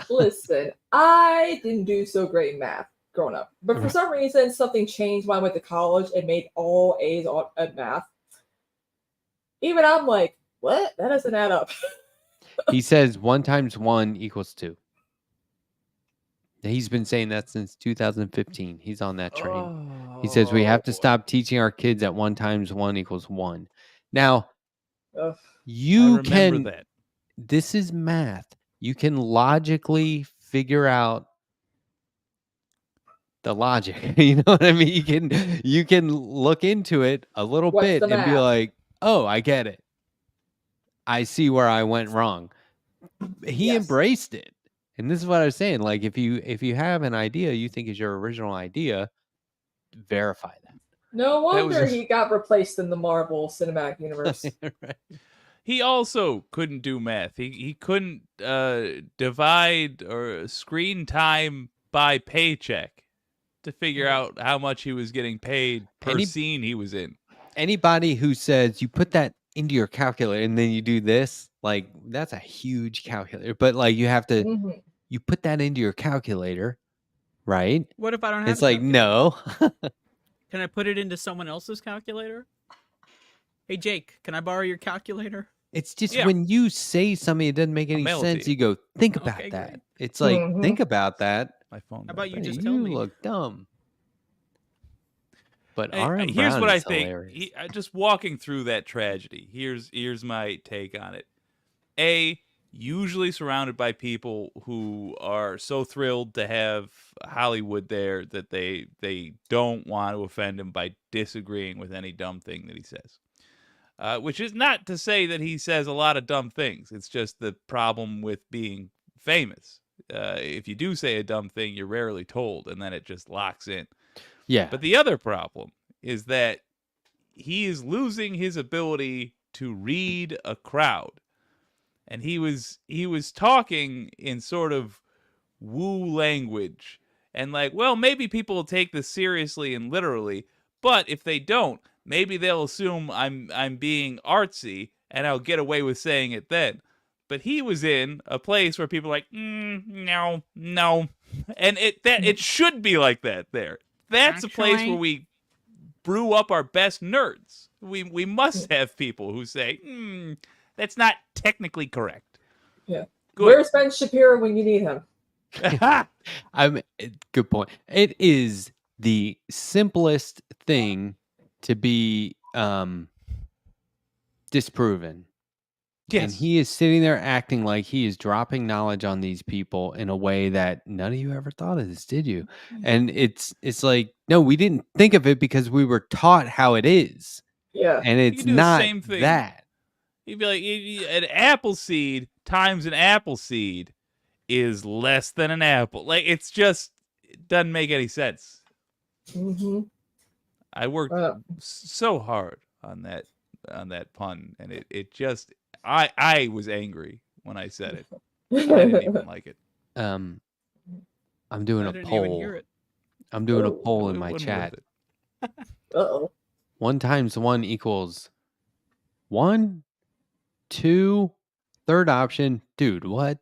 Listen, I didn't do so great in math growing up, but for some reason something changed when I went to college and made all A's at math. Even I'm like, what? That doesn't add up.
He says 1 times 1 equals 2. He's been saying that since 2015. He's on that train. He says we have to stop teaching our kids that 1 times 1 equals 1. Now, you can.
That.
This is math. You can logically figure out the logic. You know what I mean? You can look into it a little bit and be like, "Oh, I get it. I see where I went wrong." He embraced it. And this is what I was saying. Like, if you have an idea you think is your original idea, verify that.
No wonder he got replaced in the Marvel Cinematic Universe.
Right.
He also couldn't do math. He couldn't divide or screen time by paycheck to figure out how much he was getting paid per scene he was in.
Anybody who says you put that into your calculator and then you do this, like, that's a huge calculator. But like, you have to you put that into your calculator, right?
What if I don't have
It's like, no.
Can I put it into someone else's calculator? Hey, Jake, can I borrow your calculator?
It's just when you say something that doesn't make any sense, you go, think about that.
Great.
It's like, think about that.
My phone.
How about you just
you
tell me?
look dumb. But
Here's
Brown
what I
is
think.
hilarious.
Just walking through that tragedy. Here's my take on it. Usually surrounded by people who are so thrilled to have Hollywood there that they don't want to offend him by disagreeing with any dumb thing that he says. Which is not to say that he says a lot of dumb things. It's just the problem with being famous. If you do say a dumb thing, you're rarely told, and then it just locks in.
Yeah.
But the other problem is that he is losing his ability to read a crowd. And he was talking in sort of woo language. And like, well, maybe people will take this seriously and literally, but if they don't, maybe they'll assume I'm being artsy and I'll get away with saying it then. But he was in a place where people are like, no. And it should be like that there. That's a place where we brew up our best nerds. We must have people who say, That's not technically correct.
Yeah.
Good.
Where's Ben Shapiro when you need him?
Good point. It is the simplest thing to be disproven.
Yes.
And he is sitting there acting like he is dropping knowledge on these people in a way that none of you ever thought of this, did you? And it's like, no, we didn't think of it because we were taught how it is.
Yeah.
And it's
You do the
not
same thing.
that.
You'd be like, an apple seed times an apple seed is less than an apple. Like, it's just, it doesn't make any sense.
Mm-hmm.
I worked so hard on that pun, and it just, I was angry when I said it. I didn't even like it.
I'm doing
I
a
didn't
poll.
even hear it.
I'm doing a
Oh,
poll in
It
my
wasn't
chat.
worth it.
1
times 1 equals 1, 2, third option. Dude, what?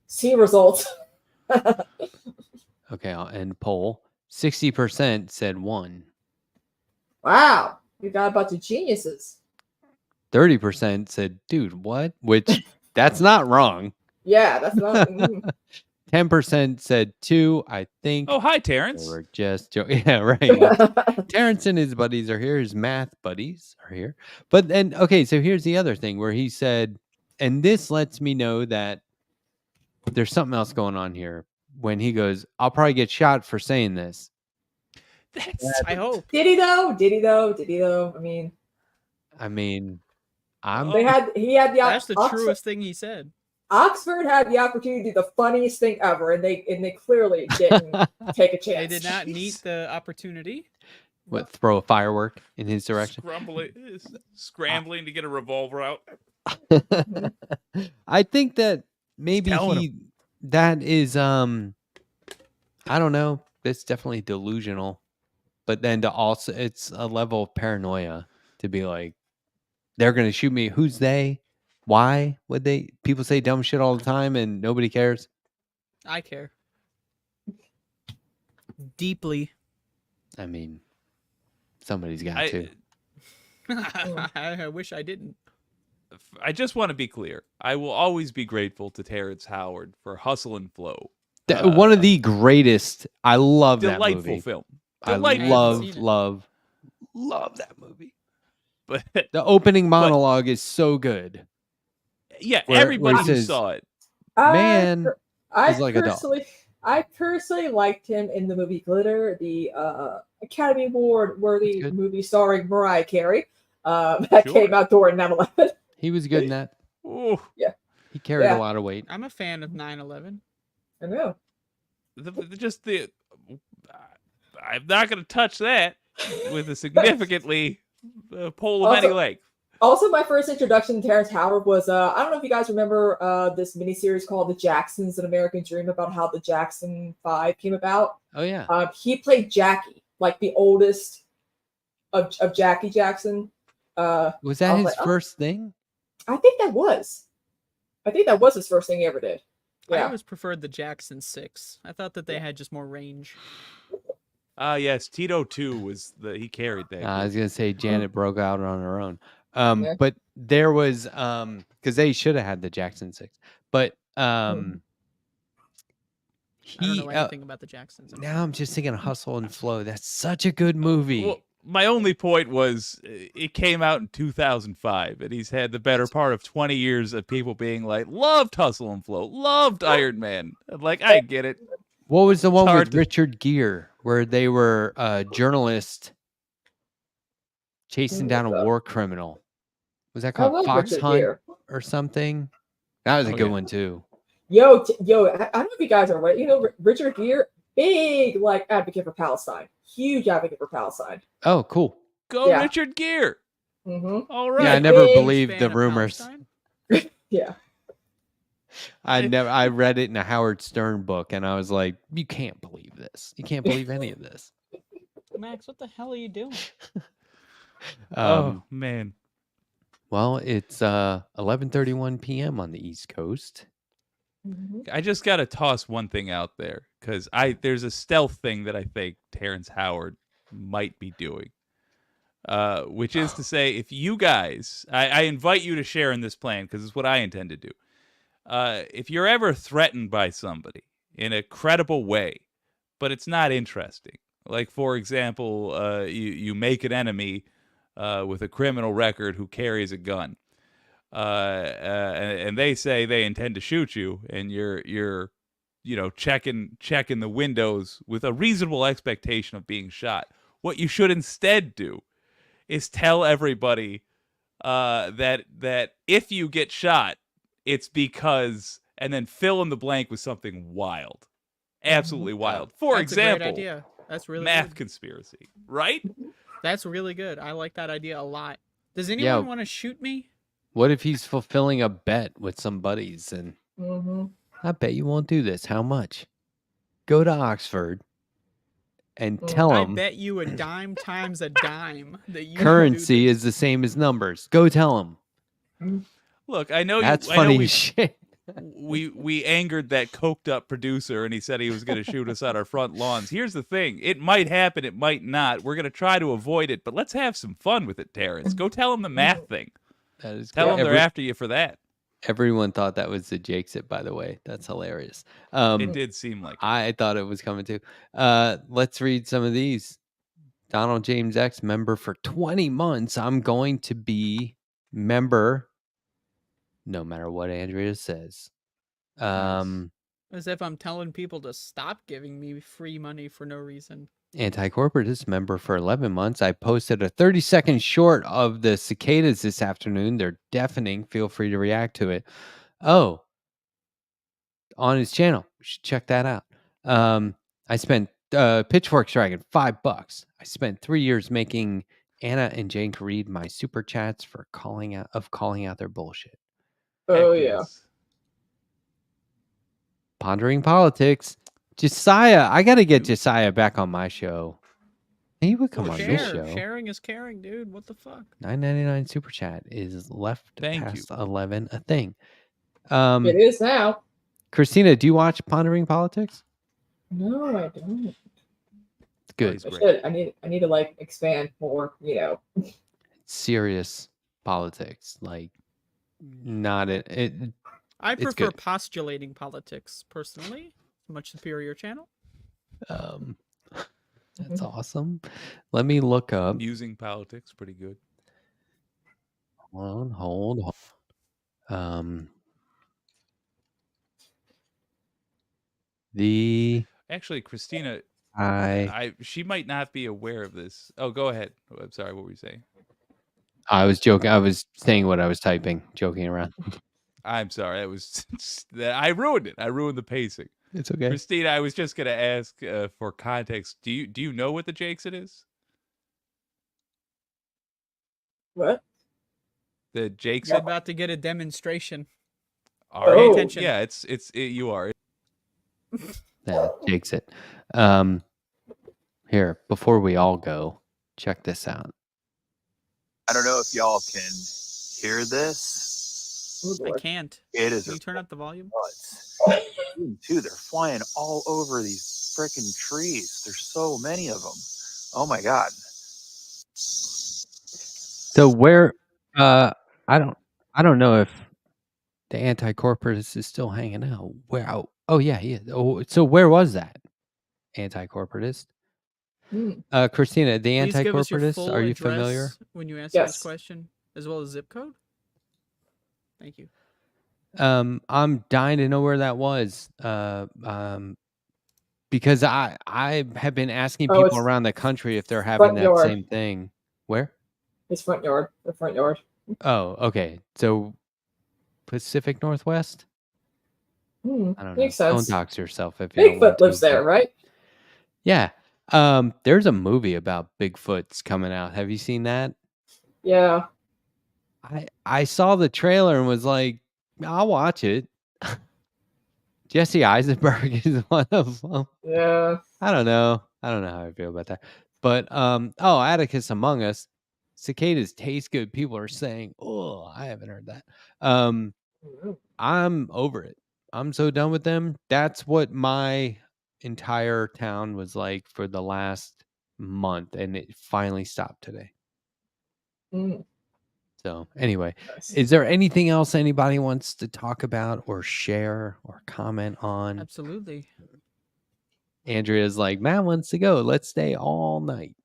See results.
Okay, I'll end poll. 60% said 1.
Wow. You got a bunch of geniuses.
30% said, dude, what? Which, that's not wrong.
Yeah, that's not.
10% said 2. I think
Oh, hi,
they
Terrence.
were just joking. Yeah, right. Terrence and his buddies are here. His math buddies are here. But then, okay, so here's the other thing where he said, and this lets me know that there's something else going on here. When he goes, I'll probably get shot for saying this.
I hope.
Did he though? Did he though? Did he though? I mean,
I'm
he had the
That's the truest thing he said.
Oxford had the opportunity to do the funniest thing ever, and they clearly didn't take a chance.
They did not meet the opportunity.
what, throw a firework in his direction.
Scrambling to get a revolver out.
I think that maybe
telling
that is I don't know, that's definitely delusional. But then to also, it's a level of paranoia to be like, they're gonna shoot me. Who's they? Why would they? People say dumb shit all the time and nobody cares.
I care. Deeply.
I mean, somebody's got to.
I wish I didn't.
I just want to be clear. I will always be grateful to Terrence Howard for Hustle and Flow.
One of the greatest. I love that movie.
Delightful film.
I
Delightful.
love that movie.
But
The opening monologue is so good.
yeah,
Where
everybody
he
who
says,
saw it.
Man,
I
is like a dog.
I personally liked him in the movie Glitter, the Academy Award worthy
good.
movie starring Mariah Carey. That
Sure.
came out during 9/11.
He was good in that.
Ooh,
He carried
Yeah.
a lot of weight.
I'm a fan of 9/11.
I know.
I'm not going to touch that with a significantly pole of any length.
Also, my first introduction to Terrence Howard was I don't know if you guys remember this miniseries called The Jacksons: An American Dream, about how the Jackson 5 came about.
Oh yeah.
He played Jackie, like the oldest of Jackie Jackson.
Was that
I was
his
like, oh.
first thing?
I think that was his first thing he ever did.
I
Yeah.
always preferred the Jackson 6. I thought that they had just more range.
Yes, Tito 2 was he carried that.
I was gonna say Janet broke out on her own.
Yeah.
But there was because they should have had the Jackson 6. But
I don't know anything about the Jacksons.
now I'm just thinking of Hustle and Flow. That's such a good movie.
Well, my only point was it came out in 2005, and he's had the better part of 20 years of people being like, loved Hustle and Flow, loved Iron Man. I'm like, I get it.
What was the one
hard
with
to-
Richard Gere where they were a journalist chasing down a war criminal? Was that
I
called
love
Fox
Richard
Hunt
Gere.
or something? That was a
Oh,
good
yeah.
one too.
Yo, I don't know if you guys are right. You know, Richard Gere, big advocate for Palestine, huge advocate for Palestine.
Oh, cool.
Go
Yeah.
Richard Gere.
Mm-hmm.
All right.
Yeah, I never
big
believed
Fan
the
of
rumors.
Palestine?
Yeah.
I read it in a Howard Stern book and I was like, you can't believe this. You can't believe any of this.
Max, what the hell are you doing?
Oh, man.
Well, it's 11:31 p.m. on the East Coast.
Mm-hmm.
I just got to toss one thing out there because there's a stealth thing that I think Terrence Howard might be doing. which is to say, if you guys, I invite you to share in this plan because it's what I intend to do. If you're ever threatened by somebody in a credible way, but it's not interesting, like for example, you make an enemy with a criminal record who carries a gun, and they say they intend to shoot you, and you're checking the windows with a reasonable expectation of being shot. What you should instead do is tell everybody that if you get shot, it's because, and then fill in the blank with something wild, absolutely wild. For
That's
example,
a great idea. That's really
math
good.
conspiracy, right?
That's really good. I like that idea a lot. Does anyone want to shoot me?
What if he's fulfilling a bet with some buddies and I bet you won't do this. How much? Go to Oxford and tell
I
them
bet you a dime times a dime that you
currency is the same as numbers. Go tell them.
Look, I know
that's
I
funny
know
as shit.
we angered that coked up producer, and he said he was going to shoot us on our front lawns. Here's the thing: it might happen, it might not. We're going to try to avoid it, but let's have some fun with it, Terrence. Go tell him the math thing.
That is
tell
great.
them they're after you for that.
Everyone thought that was the Jake-sit, by the way. That's hilarious.
It did seem like it.
I thought it was coming too. Let's read some of these. Donald James X, member for 20 months. I'm going to be member no matter what Andrea says.
As if I'm telling people to stop giving me free money for no reason.
Anti-corporatist member for 11 months. I posted a 30-second short of the cicadas this afternoon. They're deafening. Feel free to react to it. Oh, on his channel. You should check that out. I spent Pitchfork Dragon $5. I spent 3 years making Anna and Jake read my super chats for calling out their bullshit.
Oh yeah.
Pondering Politics. Josiah, I gotta get Josiah back on my show. He would come on this show.
Sharing is caring, dude. What the fuck?
$9.99 super chat is left past 11 a thing.
It is now.
Christina, do you watch Pondering Politics?
No, I don't.
Good.
I should. I need to like expand more.
Serious politics, like not it.
I prefer postulating politics personally. Much superior channel.
That's awesome. Let me look up.
Using politics, pretty good.
Hold on.
Actually, Christina, she might not be aware of this. Oh, go ahead. I'm sorry. What were you saying?
I was joking. I was saying what I was typing, joking around.
I'm sorry. I ruined it. I ruined the pacing.
It's okay.
Christina, I was just going to ask for context. Do you know what the Jake-sit is?
What?
The Jake-sit?
You're about to get a demonstration.
Pay attention. Yeah, you are.
Yeah, Jake-sit. Here, before we all go, check this out.
I don't know if y'all can hear this.
I can't.
It is.
Can you turn up the volume?
Too, they're flying all over these freaking trees. There's so many of them. Oh my god.
So where? I don't know if the anti-corporatist is still hanging out. Where? Oh yeah, he is. Oh, so where was that anti-corporatist? Christina, the anti-corporatist. Are you familiar?
When you answer this question, as well as zip code. Thank you.
I'm dying to know where that was. Because I have been asking people around the country if they're having that same thing. Where?
His front yard. The front yard.
Oh, okay. So Pacific Northwest? I don't know.
Makes sense.
Don't dox yourself if you don't want
Bigfoot lives there, right?
Yeah. There's a movie about Bigfoots coming out. Have you seen that?
Yeah.
I saw the trailer and was like, I'll watch it. Jesse Eisenberg is one of them.
Yeah.
I don't know how I feel about that. But Atticus Among Us. Cicadas taste good. People are saying, oh, I haven't heard that. I'm over it. I'm so done with them. That's what my entire town was like for the last month, and it finally stopped today.
Mm,
So anyway,
nice.
is there anything else anybody wants to talk about or share or comment on?
Absolutely.
Andrea's like, Matt wants to go. Let's stay all night.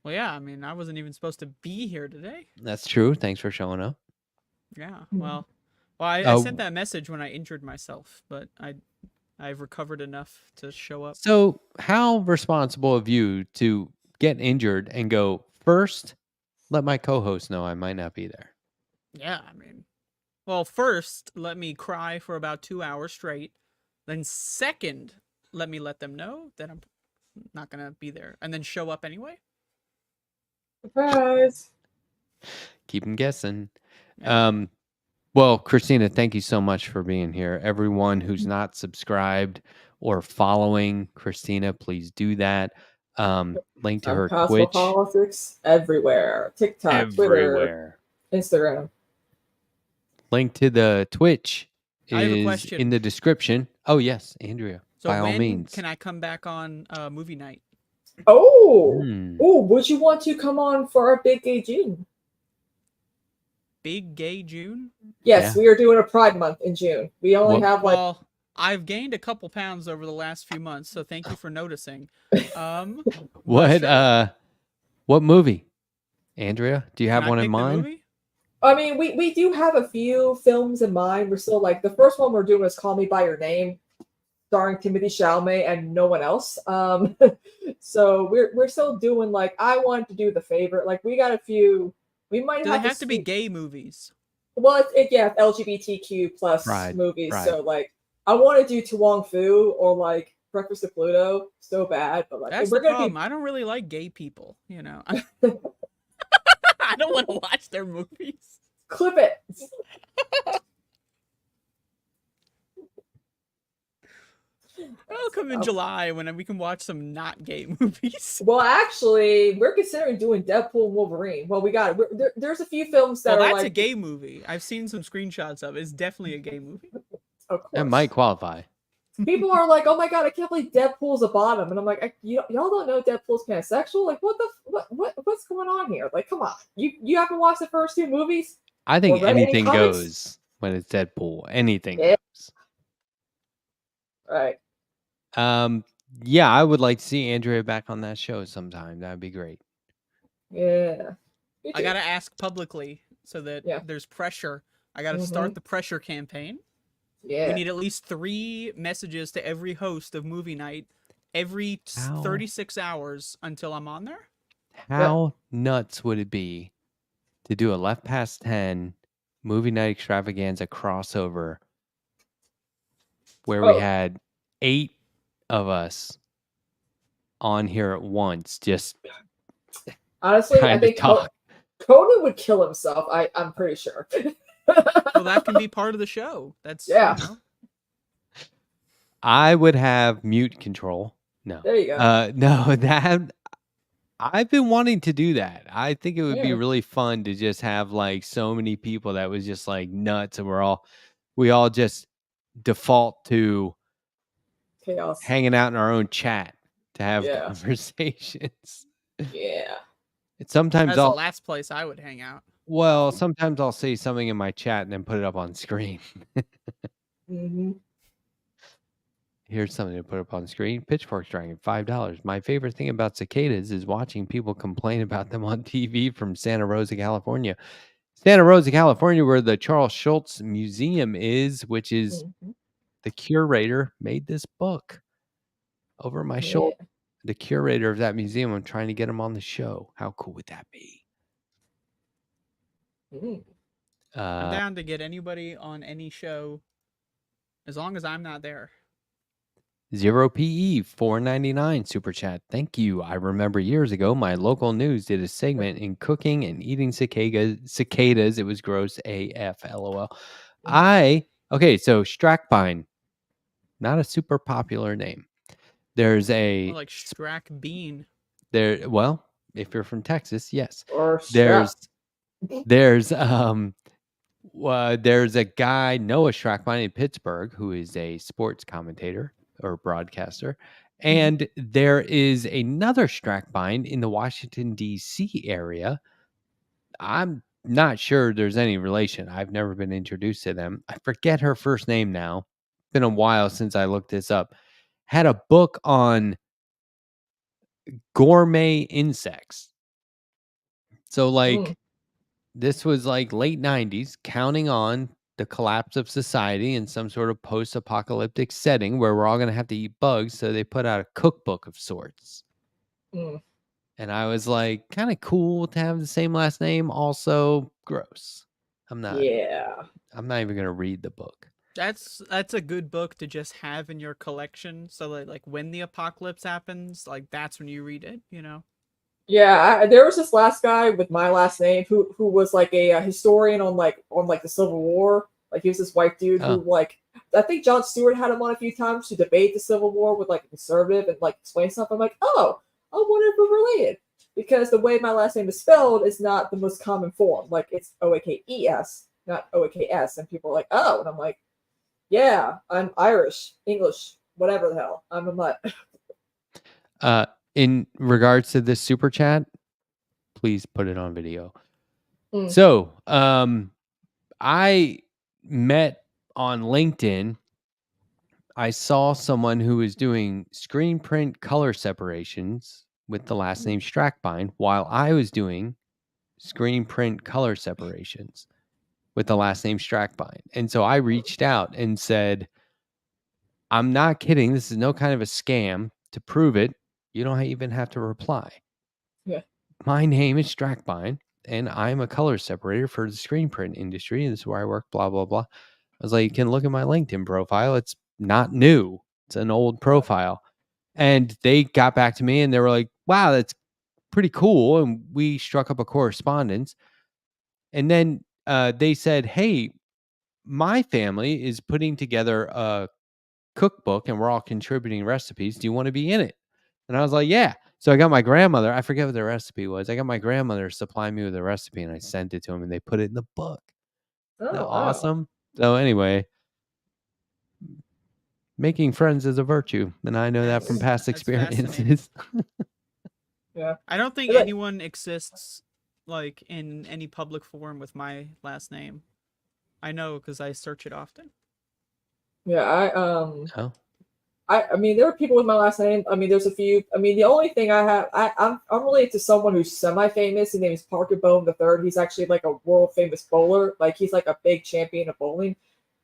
Well, yeah. I mean, I wasn't even supposed to be here today.
That's true. Thanks for showing up.
Yeah.
Hmm.
Well, I sent that message when I injured myself, but I've recovered enough to show up.
So how responsible of you to get injured and go, first, let my co-host know I might not be there.
Yeah. I mean, well, first, let me cry for about 2 hours straight. Then, second, let them know that I'm not gonna be there, and then show up anyway.
Surprise.
Keep them guessing.
Yeah.
Well, Christina, thank you so much for being here. Everyone who's not subscribed or following Christina, please do that. Link to her
Cosmo
Twitch.
Politics everywhere. TikTok, Twitter,
Everywhere.
Instagram.
Link to the Twitch
I have a
is
question.
in the description. Oh, yes, Andrea.
So
by all
when
means.
can I come back on movie night?
Oh,
Hmm.
oh, would you want to come on for our Big Gay June?
Big Gay June?
Yes,
Yeah.
we are doing a Pride Month in June. We only have like
Well, I've gained a couple pounds over the last few months, so thank you for noticing.
What
sure.
what movie? Andrea, do you have
Can I
one in
pick the
mind?
movie?
I mean, we do have a few films in mind. We're still like the first one we're doing is Call Me by Your Name, starring Timothy Chalamet and no one else. So we're still doing like I wanted to do The Favorite. Like we got a few. We might
Do they
have
have to be
see-
gay movies?
Well, yeah, LGBTQ plus
Pride,
movies.
pride.
So like I want to do To Wong Fu or like Breakfast at Pluto so bad, but like
That's
we're
the
gonna
problem. I don't really like gay people, you know. I don't want to watch their movies.
clip it.
I'll come in July when we can watch some not gay movies.
Well, actually, we're considering doing Deadpool and Wolverine. Well, we got it. There's a few films that
Well,
are
that's
like
a gay movie. I've seen some screenshots of it. It's definitely a gay movie.
Of course.
It might qualify.
People are like, "Oh my god, I can't believe Deadpool's a bottom," and I'm like, y'all don't know Deadpool's pansexual? Like, what's going on here? Like, come on, you haven't watched the first two movies?
I think
Or read any
anything
comics?
goes when it's Deadpool. Anything
Yeah.
goes.
Right.
Yeah, I would like to see Andrea back on that show sometime. That'd be great.
Yeah. Me
I
too.
gotta ask publicly so that
Yeah.
there's pressure. I gotta start the pressure campaign.
Yeah.
We need at least 3 messages to every host of movie night every
How?
36 hours until I'm on there.
How nuts would it be to do a Left Past 10 movie night extravaganza crossover where we
Oh.
had 8 of us on here at once, just
Honestly, I
trying to
think
talk?
Conan would kill himself. I'm pretty sure.
Well, that can be part of the show. That's
Yeah.
You know.
I would have mute control. No.
There you go.
No, that I've been wanting to do that. I think it would be
Yeah.
really fun to just have like so many people that was just like nuts, and we all just default to
Chaos.
hanging out in our own chat to have
Yeah.
conversations.
Yeah.
Sometimes
That's the
I'll
last place I would hang out.
sometimes I'll say something in my chat and then put it up on screen.
Mm-hmm.
Here's something to put up on screen. Pitchfork Dragon, $5. My favorite thing about cicadas is watching people complain about them on TV from Santa Rosa, California. Santa Rosa, California, where the Charles Schultz Museum is, which is the curator made this book over my shoulder. The curator of that museum, I'm trying to get him on the show. How cool would that be?
Mm.
I'm down to get anybody on any show as long as I'm not there.
0PE 4.99 super chat. Thank you. I remember years ago my local news did a segment in cooking and eating cicadas. It was gross AF. LOL. Okay, so Strackbine, not a super popular name. There's a
More like Strack Bean.
well, if you're from Texas, yes.
Or
There's a guy, Noah Strackbine in Pittsburgh, who is a sports commentator or broadcaster. And there is another Strackbine in the Washington, D.C. area. I'm not sure there's any relation. I've never been introduced to them. I forget her first name now. Been a while since I looked this up. Had a book on gourmet insects. So like this was like late 90s, counting on the collapse of society in some sort of post-apocalyptic setting where we're all going to have to eat bugs. So they put out a cookbook of sorts. And I was like, kind of cool to have the same last name. Also gross. I'm not even going to read the book.
That's a good book to just have in your collection. So that like when the apocalypse happens, like that's when you read it, you know?
Yeah, there was this last guy with my last name who was like a historian on the Civil War. Like he was this white dude who like I think Jon Stewart had him on a few times to debate the Civil War with like a conservative and like explain stuff. I'm like, oh, I wonder if we're related because the way my last name is spelled is not the most common form. Like it's Oakes, not Oaks, and people are like, oh, and I'm like, yeah, I'm Irish, English, whatever the hell. I'm a mutt.
In regards to this super chat, please put it on video. So, I met on LinkedIn. I saw someone who was doing screen print color separations with the last name Strackbine while I was doing screen print color separations with the last name Strackbine. And so I reached out and said, I'm not kidding. This is no kind of a scam. To prove it, you don't even have to reply.
Yeah.
My name is Strackbine, and I'm a color separator for the screen print industry. And this is where I work, blah, blah, blah. I was like, you can look at my LinkedIn profile. It's not new. It's an old profile. And they got back to me and they were like, wow, that's pretty cool. And we struck up a correspondence. And then they said, hey, my family is putting together a cookbook and we're all contributing recipes. Do you want to be in it? And I was like, yeah. So I got my grandmother. I forget what the recipe was. I got my grandmother to supply me with a recipe and I sent it to him and they put it in the book.
Oh, wow.
Awesome. So anyway, making friends is a virtue. And I know that from past experiences.
Yeah.
I don't think anyone exists like in any public forum with my last name. I know because I search it often.
Yeah, I mean, there are people with my last name. I mean, there's a few. I mean, the only thing I have, I'm related to someone who's semi-famous. His name is Parker Bone III. He's actually like a world famous bowler. Like he's like a big champion of bowling.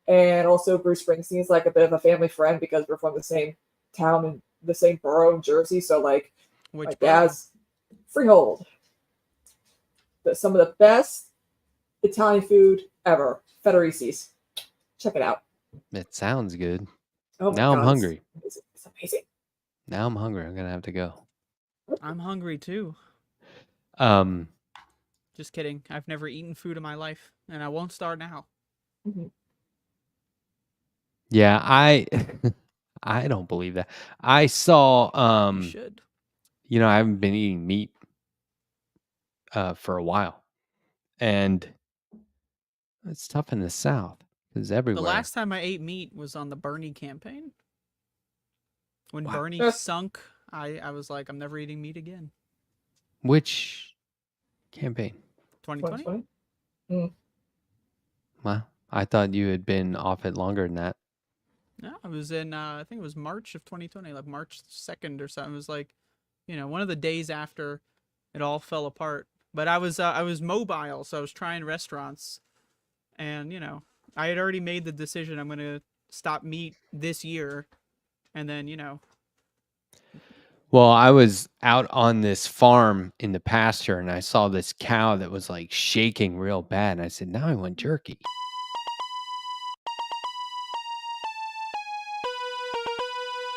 And also Bruce Springsteen's like a bit of a family friend because we're from the same town and the same borough in Jersey. So like, my dad's Freehold. But some of the best Italian food ever, Federici's. Check it out.
It sounds good.
Oh my
now
God,
I'm hungry.
It's amazing.
Now I'm hungry. I'm gonna have to go.
I'm hungry too. Just kidding. I've never eaten food in my life, and I won't start now.
Yeah, I don't believe that. I saw
You should.
You know, I haven't been eating meat for a while. And it's tough in the South. It's everywhere.
The last time I ate meat was on the Bernie campaign. When Bernie sunk, I was like, I'm never eating meat again.
Which campaign?
2020?
Well, I thought you had been off it longer than that.
No, I was in, I think it was March of 2020, like March 2nd or something. It was like, you know, one of the days after it all fell apart. But I was mobile, so I was trying restaurants. And, you know, I had already made the decision I'm going to stop meat this year. And then, you know.
Well, I was out on this farm in the pasture and I saw this cow that was like shaking real bad. And I said, now I want jerky.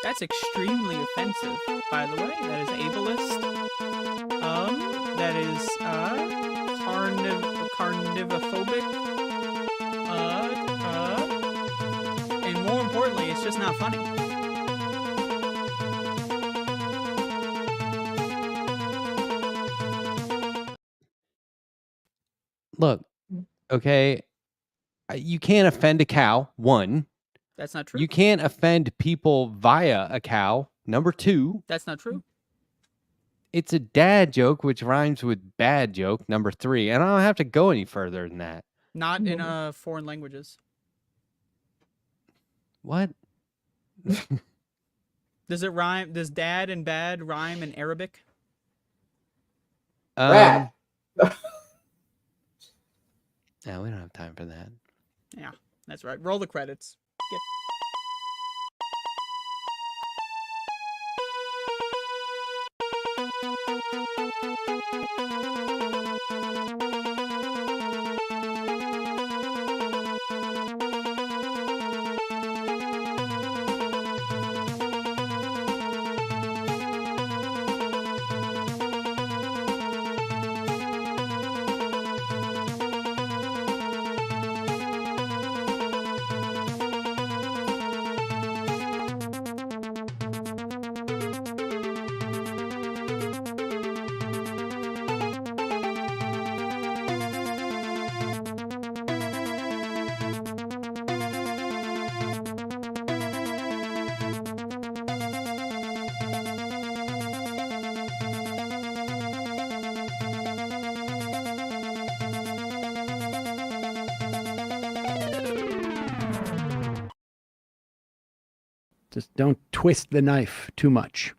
That's extremely offensive, by the way. That is ableist. That is carnivophobic. And more importantly, it's just not funny.
Look, okay, you can't offend a cow, one.
That's not true.
You can't offend people via a cow, number two.
That's not true.
It's a dad joke, which rhymes with bad joke, number 3. And I don't have to go any further than that.
Not in foreign languages.
What?
Does it rhyme? Does dad and bad rhyme in Arabic?
Rat.
No, we don't have time for that.
Yeah, that's right. Roll the credits.
Just don't twist the knife too much.